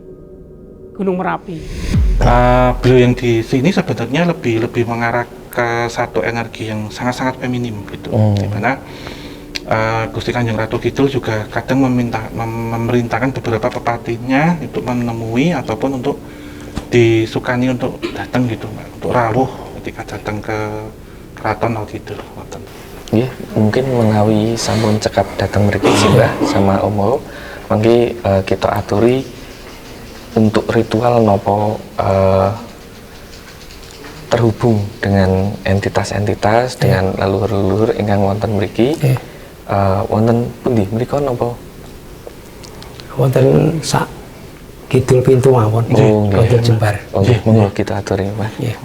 Gunung Merapi. Beliau yang di sini sebenarnya lebih mengarah ke satu energi yang sangat-sangat feminim gitu, dimana Gusti Kanjeng Ratu Kidul juga kadang memerintahkan beberapa pepatinya untuk menemui ataupun untuk disukani untuk datang gitu, untuk rawuh ketika datang ke keraton Kidul. Iya, mungkin menawi sampun cekap datang mriki Simbah sama Omo, mangke kita aturi untuk ritual nopo terhubung dengan entitas-entitas dengan leluhur-leluhur ingkang wonten mriki. Wonten pundi mriku napa? Wonten sak kidul pintu mawon. Wonten jembar. Nggih, monggo kita aturi, Mas. Nggih.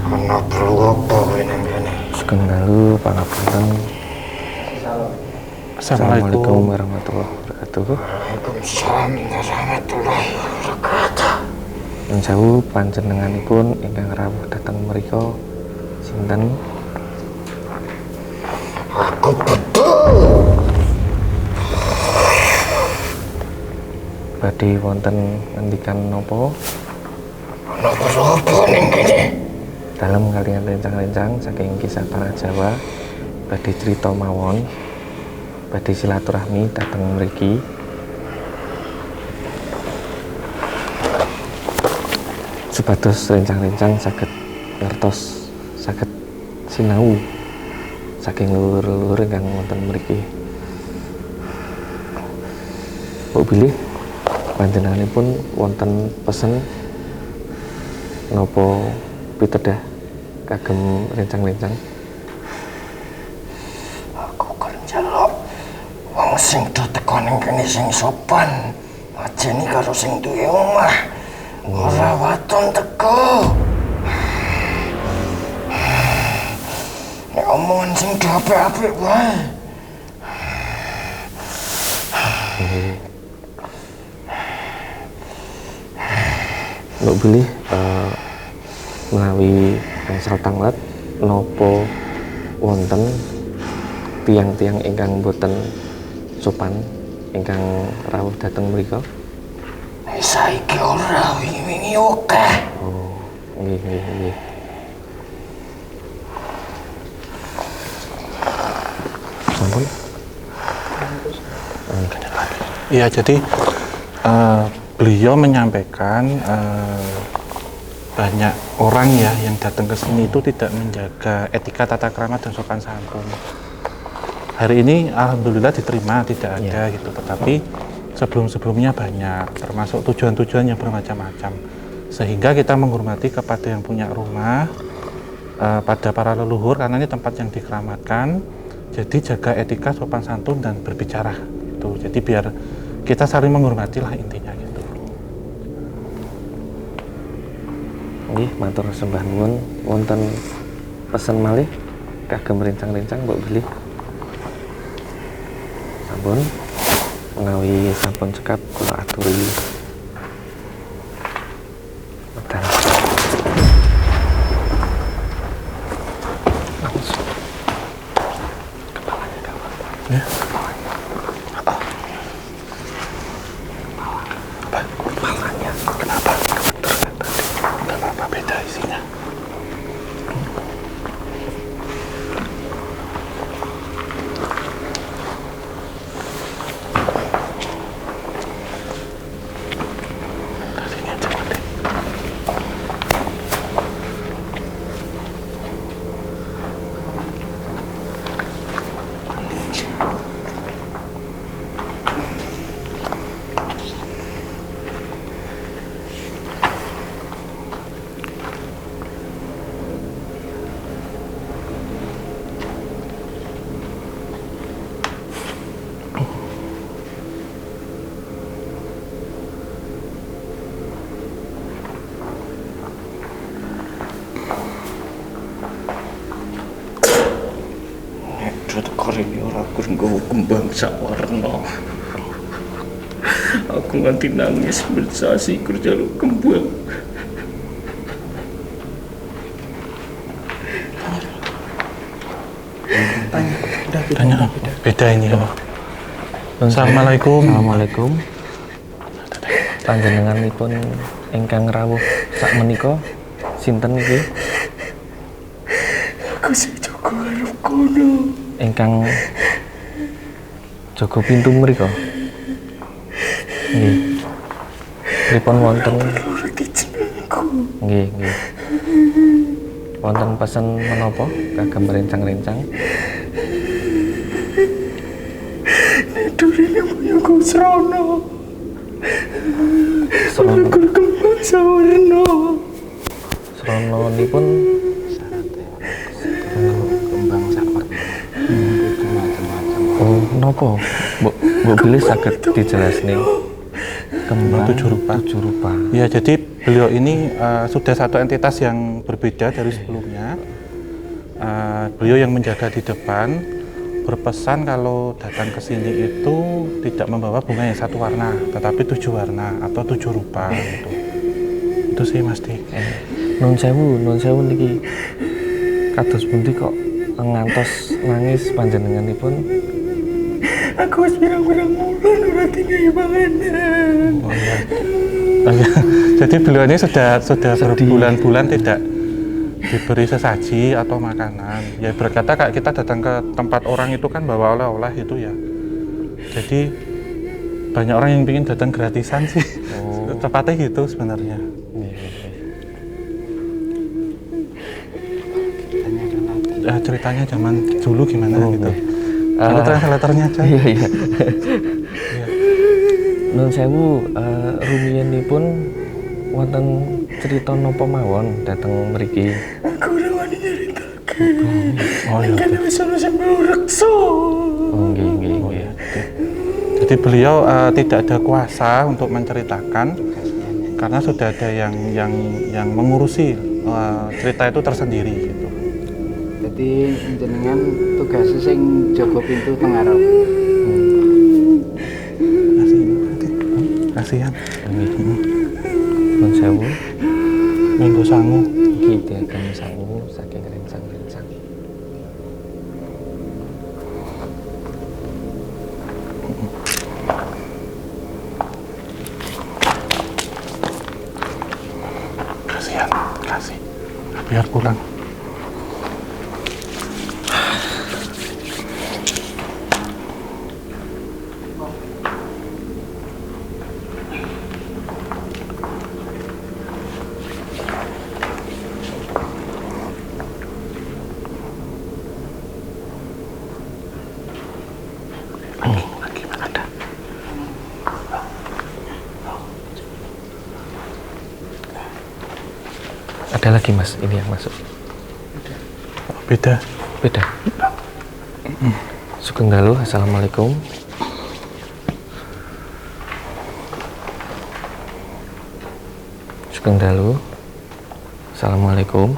Ana perlu apa kowe ning kene? Sugeng dalu pangapunten. Assalamualaikum warahmatullahi wabarakatuh. Waalaikumsalam warahmatullahi wabarakatuh. Nyuwun sewu panjenenganipun ingkang rawuh dhateng mrika sinten? Aku betul. Badhe wonten ngendikan napa? Ana perlu apa ning kene? Dalem kaliyan rencang-rencang saking kisah para Jawa badhe crita mawon, badhe silaturahmi dhateng mriki. Supados rencang-rencang saged ngertos, saged sinau saking leluhur-leluhur ingkang wonten mriki. bilih panjenenganipun wonten pesen napa pitedah kagem rencang-rencang? Aku kan njaluk wong sing do teko ning kene sing sopan. Ajeni karo sing duwe omah. Ora waton teko. Nek omongan sing do apik-apik wae. Mbok bilih menawi angsal tanglet napa wonten tiang-tiang ingkang boten sopan ingkang rawuh dhateng mriku? Saiki ora wingi-wingi akeh. Oh, nggih. Sampun. Iya, jadi beliau menyampaikan banyak orang ya yang datang ke sini itu tidak menjaga etika tata krama dan sopan santun. Hari ini alhamdulillah diterima, tidak ada gitu, tetapi sebelum-sebelumnya banyak, termasuk tujuan-tujuan yang bermacam-macam. Sehingga kita menghormati kepada yang punya rumah, pada para leluhur, karena ini tempat yang dikeramatkan. Jadi jaga etika sopan santun dan berbicara gitu. Jadi biar kita saling menghormati lah intinya gitu. Nggih, matur sembah nuwun. Wonten pesen malih kagem rencang-rencang Mbok bilih. Sampun menawi sampun cekap kula aturi medal. Ya. Kepalanya Kenapa? Enggak apa-apa, beda isinya. Tadinya coba deh. Ini ora nggawa kembang sawarna. Aku nganti nangis bersasi jaluk kembang. Tanya, beda ini ya. Assalamualaikum. Assalamualaikum. Panjenenganipun ingkang rawuh sak menika sinten niki? Aku sing jaga arep kono. Ingkang jaga pintu mriku. Nggih. Pripun wonten? Nggih. Wonten pesen menapa kagem rencang-rencang? Durine punya Srana. Srana. Kembang sawarna. Srananipun Kembang sawarna. oh napa? Mbok bilih saged dijelasne kembang Tujuh rupa. Ya, jadi beliau ini sudah satu entitas yang berbeda dari sebelumnya. Beliau yang menjaga di depan berpesan kalau datang ke sini itu tidak membawa bunga yang satu warna, tetapi 7 warna atau 7 rupa gitu. Itu sih Mas Di. Nun sewu niki kados pundi kok ngantos nangis panjenenganipun? Aku wis pirang-pirang bulan ora tinggal panganan. Oh, ya. Jadi beliau ini sudah berbulan-bulan tidak diberi sesaji atau makanan. Ya berkata kayak kita datang ke tempat orang itu kan bawa oleh-oleh itu ya. Jadi banyak orang yang ingin datang gratisan sih. Tepatnya gitu sebenarnya. Ceritanya zaman dulu gimana gitu. Kalau translatornya aja. Iya. Nun sewu, rumiyenipun wonten cerita napa mawon dhateng mriki? Aku ora wani nyeritake. Oh iya. Kan wis ana sing reksa. Oh nggih nggih nggih. Jadi beliau tidak ada kuasa untuk menceritakan karena sudah ada yang mengurusi cerita itu tersendiri gitu. Jadi jenengan tugasnya sing jaga pintu teng ngarep. Kasihan. Nun sewu, Minggu sangu. iki diagem sangu saking rencang-rencang. Kasihan, kasih. Biar pulang. Lagi ada. Ada lagi mas, ini yang masuk. Beda. Beda. Sugeng dalu, assalamualaikum. Sugeng dalu, assalamualaikum.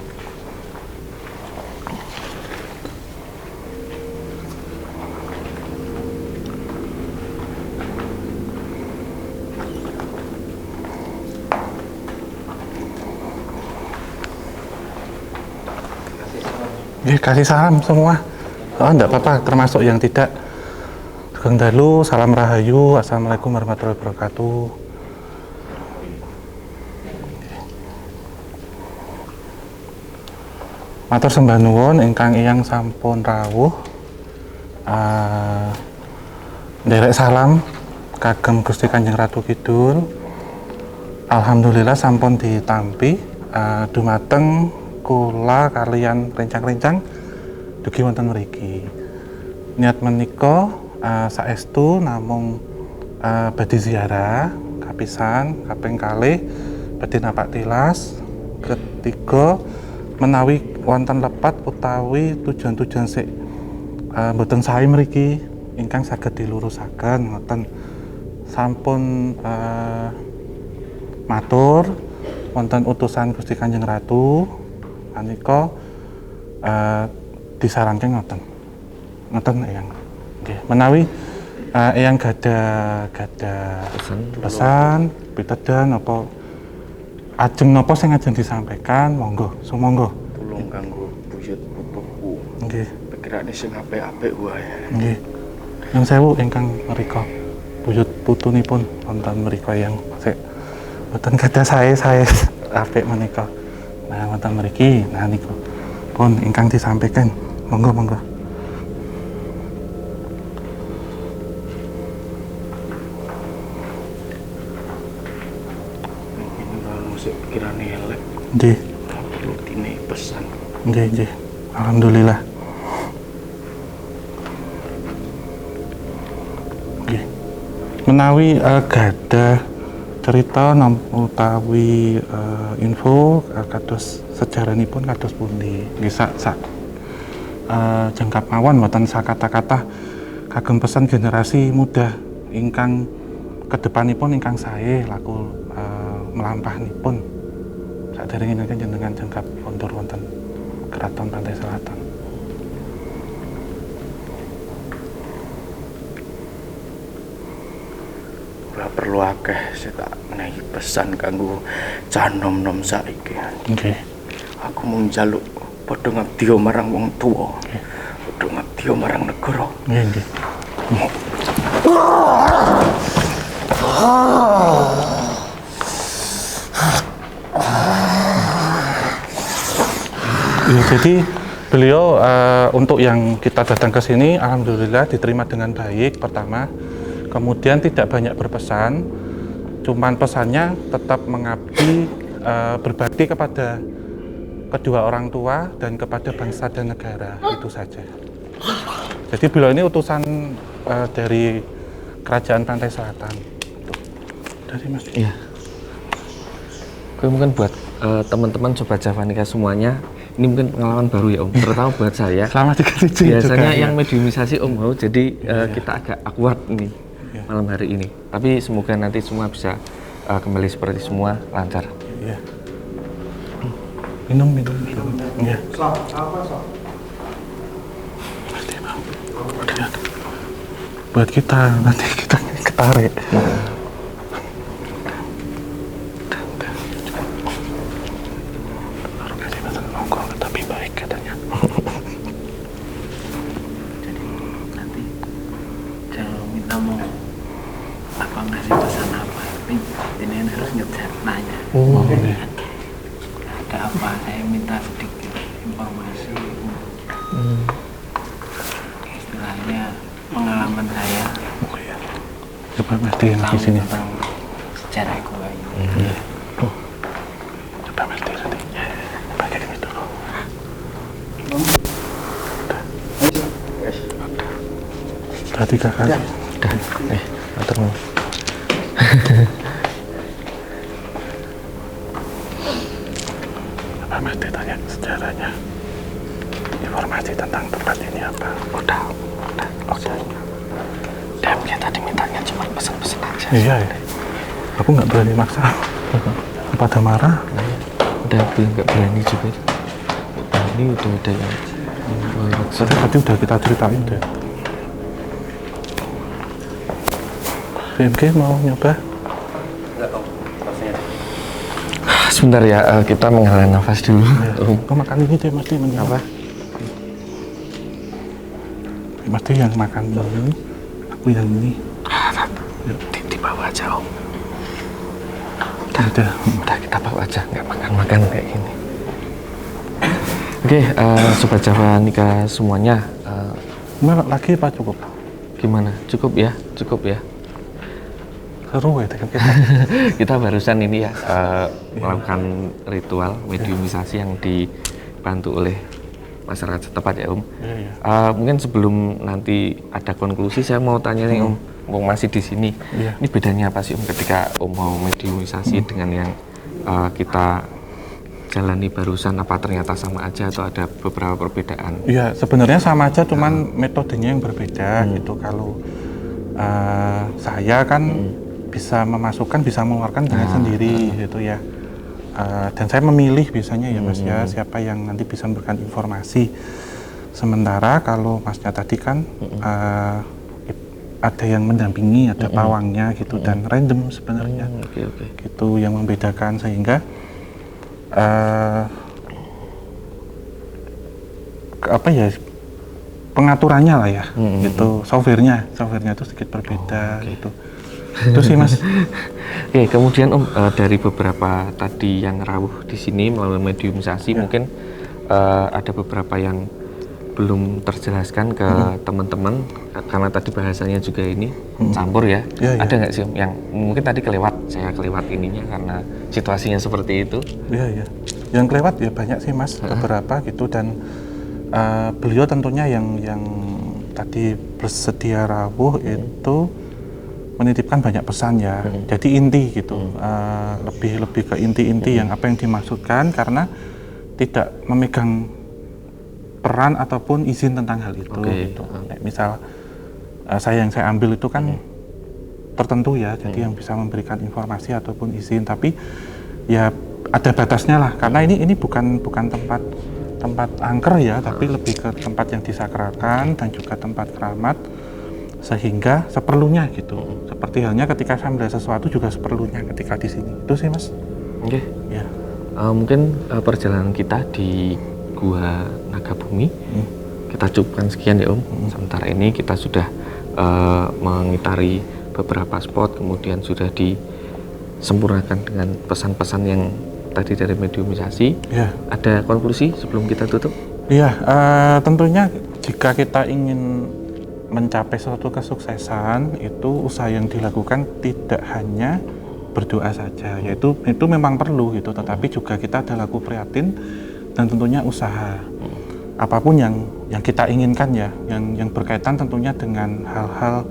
Kasih salam semua. Oh, enggak apa-apa, termasuk yang tidak. Sugeng dalu, salam rahayu, assalamualaikum warahmatullahi wabarakatuh. Matur sembah nuwun ingkang iyang sampun rawuh. Nderek salam kagem Gusti Kanjeng Ratu Kidul. Alhamdulillah sampun ditampi dumateng kula kalian rencang-rencang dugi wonten mriki. Niat menika saestu namung badhe ziarah kapisan kaping kalih badhe napak tilas, ketiga menawi wonten lepat utawi tujuan-tujuan sik mboten sae mriki ingkang saged dilurusaken ngoten. Sampun matur wonten utusan Gusti Kanjeng Ratu menika disarankan ngoten Eyang. Nggih, menawi Eyang gada pesan pitedan apa ajeng napa sing ajeng disampaikan, monggo, sumangga. Tulung kanggo buyut putuku. Nggih. Pikirane sing apik-apik wae. Nggih. Yang sewu ingkang mrika buyut putunipun wonten mrika yang sik boten gadah sae apik menika. Nah, wonten mriki nah niku pun ingkang disampaikan. Monggo. Ini kalau sik pikirane elek, Nggih. perlu dine pesan. Nggih. Alhamdulillah. Nggih. Menawi gadah cerita utawi info kados sejarahipun kados pundi. Nggih sak jengkap mawon mboten sakata-kata kagem pesan generasi muda ingkang kedepanipun ingkang sae laku melampahnipun saderengipun jenengan jengkap kondur wonten Keraton Pantai Selatan. Ora perlu akeh sik tak menehi pesan kanggo cah nom-nom saiki. Nggih. Aku mung njaluk padha ngabdi marang wong tuwa. Padha ngabdi marang negara. Nggih. Ya, jadi beliau untuk yang kita datang ke sini alhamdulillah diterima dengan baik pertama. Kemudian tidak banyak berpesan, cuman pesannya tetap mengabdi, berbakti kepada kedua orang tua dan kepada bangsa dan negara, itu saja. Jadi beliau ini utusan dari Kerajaan Pantai Selatan. Dari Mas. Iya. Oke, mungkin buat teman-teman Sobat Javanika semuanya, ini mungkin pengalaman baru ya Om, terutama buat saya. Selama 37 Biasanya juga, yang ya. mediumisasi Om mau, jadi kita agak awkward nih malam hari ini. Tapi semoga nanti semua bisa kembali seperti semua lancar. Iya. Minum. Iya. Buat kita, nanti kita ketarik. Tapi baik katanya. Jadi nanti kalau minta mau apa ngasih pesan apa, ini harus ngejar nanya. Oh, iya. Ada apa? Saya minta sedikit informasi. Istilahnya pengalaman saya Oh, iya. Coba Mas di sini. tentang sejarah gua ini. Iya. Coba Mas di sini. Pakai ini dulu. Udah 3 kali. Udah, atur Om. Coba Mas ditanya sejarahnya. Informasi tentang tempat ini apa? Udah. Oke. Demnya tadi mintanya cuma pesan-pesan aja. Iya ya. Aku nggak berani maksa. Pada marah. Udah belum nggak berani juga. Nah, ini udah ada yang Tadi udah kita ceritain deh. BMG mau nyoba? Sebentar ya, kita menghela nafas dulu. Kau makan ini deh, Mas. Apa? Mas yang makan ini, aku yang ini. Di bawah aja Om. Udah. Udah kita bawa aja, nggak makan-makan kayak gini. Oke, Sobat Javanika semuanya, Mana lagi Pak cukup? gimana? Cukup ya? Seru ya dengan kita. Kita barusan ini ya melakukan ritual mediumisasi yang dibantu oleh masyarakat setempat ya Om. Iya. Mungkin sebelum nanti ada konklusi, saya mau tanya nih Om, Om masih di sini. Iya. Ini bedanya apa sih Om ketika Om mau mediumisasi dengan yang kita jalani barusan, apa ternyata sama aja atau ada beberapa perbedaan? Iya, sebenarnya sama aja, cuman metodenya yang berbeda gitu. Kalau saya kan bisa memasukkan, bisa mengeluarkan dengan sendiri gitu ya. Dan saya memilih biasanya ya Mas ya, siapa yang nanti bisa memberikan informasi. Sementara kalau Masnya tadi kan ada yang mendampingi, ada pawangnya gitu, dan random sebenarnya. Oke. Gitu yang membedakan, sehingga apa ya, pengaturannya lah ya, gitu, softwarenya itu sedikit berbeda gitu. Itu sih Mas. Oke, kemudian Om, dari beberapa tadi yang rawuh di sini melalui mediumisasi, mungkin ada beberapa yang belum terjelaskan ke teman-teman, karena tadi bahasanya juga ini campur ya. Ada nggak sih Om yang mungkin tadi saya kelewat ininya karena situasinya seperti itu? Iya. Yang kelewat ya banyak sih Mas, beberapa gitu, dan beliau tentunya yang tadi bersedia rawuh itu menitipkan banyak pesan ya. Jadi inti gitu, lebih ke inti-inti yang apa yang dimaksudkan, karena tidak memegang peran ataupun izin tentang hal itu. Gitu. Misal yang saya ambil itu kan tertentu ya, jadi yang bisa memberikan informasi ataupun izin, tapi ya ada batasnya lah, karena ini bukan tempat angker ya, tapi lebih ke tempat yang disakralkan dan juga tempat keramat, sehingga seperlunya gitu. Seperti halnya ketika saya melihat sesuatu juga seperlunya ketika di sini. Itu sih Mas. Oke. Ya. Mungkin perjalanan kita di Gua Nagabumi kita cukupkan sekian ya Om. Sementara ini kita sudah mengitari beberapa spot, kemudian sudah disempurnakan dengan pesan-pesan yang tadi dari mediumisasi. Ya. Ada konklusi sebelum kita tutup? Iya, tentunya jika kita ingin mencapai suatu kesuksesan, itu usaha yang dilakukan tidak hanya berdoa saja, yaitu itu memang perlu gitu, tetapi juga kita ada laku prihatin dan tentunya usaha. Apapun yang kita inginkan ya, yang berkaitan tentunya dengan hal-hal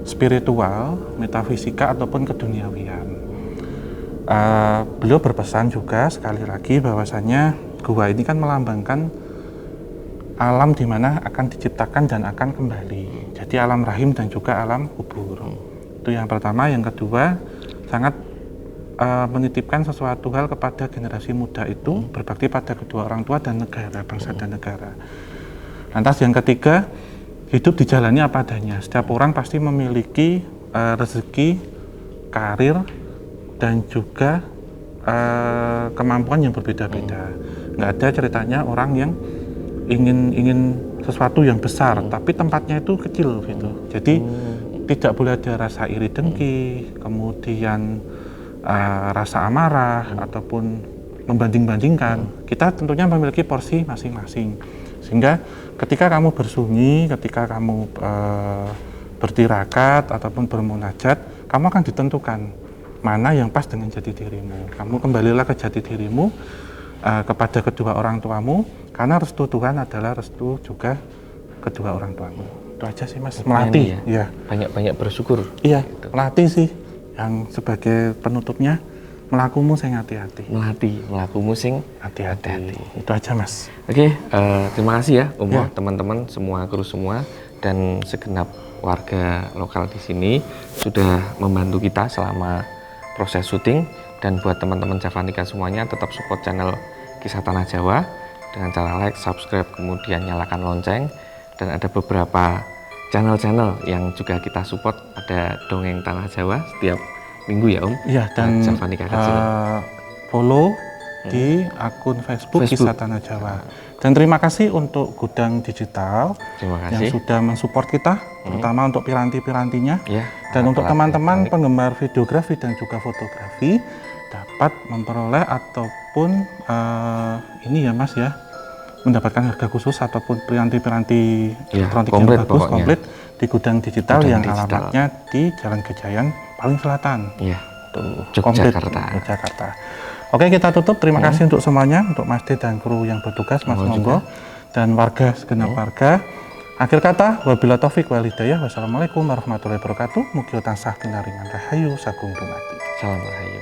spiritual, metafisika ataupun keduniawian. Beliau berpesan juga sekali lagi bahwasanya gua ini kan melambangkan alam di mana akan diciptakan dan akan kembali. Jadi alam rahim dan juga alam kubur. Itu yang pertama. Yang kedua, sangat menitipkan sesuatu hal kepada generasi muda itu berbakti pada kedua orang tua dan negara, bangsa dan negara. Lantas yang ketiga, hidup dijalani apa adanya. Setiap orang pasti memiliki rezeki, karir, dan juga kemampuan yang berbeda-beda. Nggak ada ceritanya orang yang ingin sesuatu yang besar, tapi tempatnya itu kecil gitu. Jadi tidak boleh ada rasa iri dengki, kemudian rasa amarah ataupun membanding-bandingkan. Kita tentunya memiliki porsi masing-masing. Sehingga ketika kamu bersunyi, ketika kamu bertirakat ataupun bermunajat, kamu akan ditentukan mana yang pas dengan jati dirimu. Kamu kembalilah ke jati dirimu, kepada kedua orang tuamu, karena restu Tuhan adalah restu juga kedua orang tuamu. Itu aja sih Mas, melatih. Ya. Banyak-banyak bersyukur. Iya, melatih sih. Yang sebagai penutupnya, melakumu sing hati-hati. Melakumu sing Hati-hati. Itu aja Mas. Oke, terima kasih ya Om, Ya. teman-teman semua, kru semua, dan segenap warga lokal di sini sudah membantu kita selama proses syuting. Dan buat teman-teman Javanika semuanya, tetap support channel Kisah Tanah Jawa dengan cara like, subscribe, kemudian nyalakan lonceng. Dan ada beberapa channel-channel yang juga kita support. Ada Dongeng Tanah Jawa setiap minggu ya Om. Iya, dan Javanika kecil. follow di akun Facebook Kisah Tanah Jawa. Dan terima kasih untuk Gudang Digital Terima yang kasih. sudah mensupport kita, terutama untuk piranti-pirantinya. Ya, Dan untuk alat-alat teman-teman elektronik. penggemar videografi dan juga fotografi dapat memperoleh ataupun ini ya Mas ya, mendapatkan harga khusus ataupun piranti-piranti Ya, elektronik komplit yang bagus, pokoknya. komplit di Gudang Digital Gudang yang Digital. alamatnya di Jalan Gejayan paling selatan. Iya, Tuh, komplit, Yogyakarta. Yogyakarta. Oke, kita tutup. Terima kasih untuk semuanya, untuk Mas D dan kru yang bertugas, Mas Mohon Monggo, dan warga segenap warga. Akhir kata, wabila taufik wal hidayah. Wassalamualaikum warahmatullahi wabarakatuh. Mugi tansah pinaringan rahayu sagung dumadi. Salam rahayu.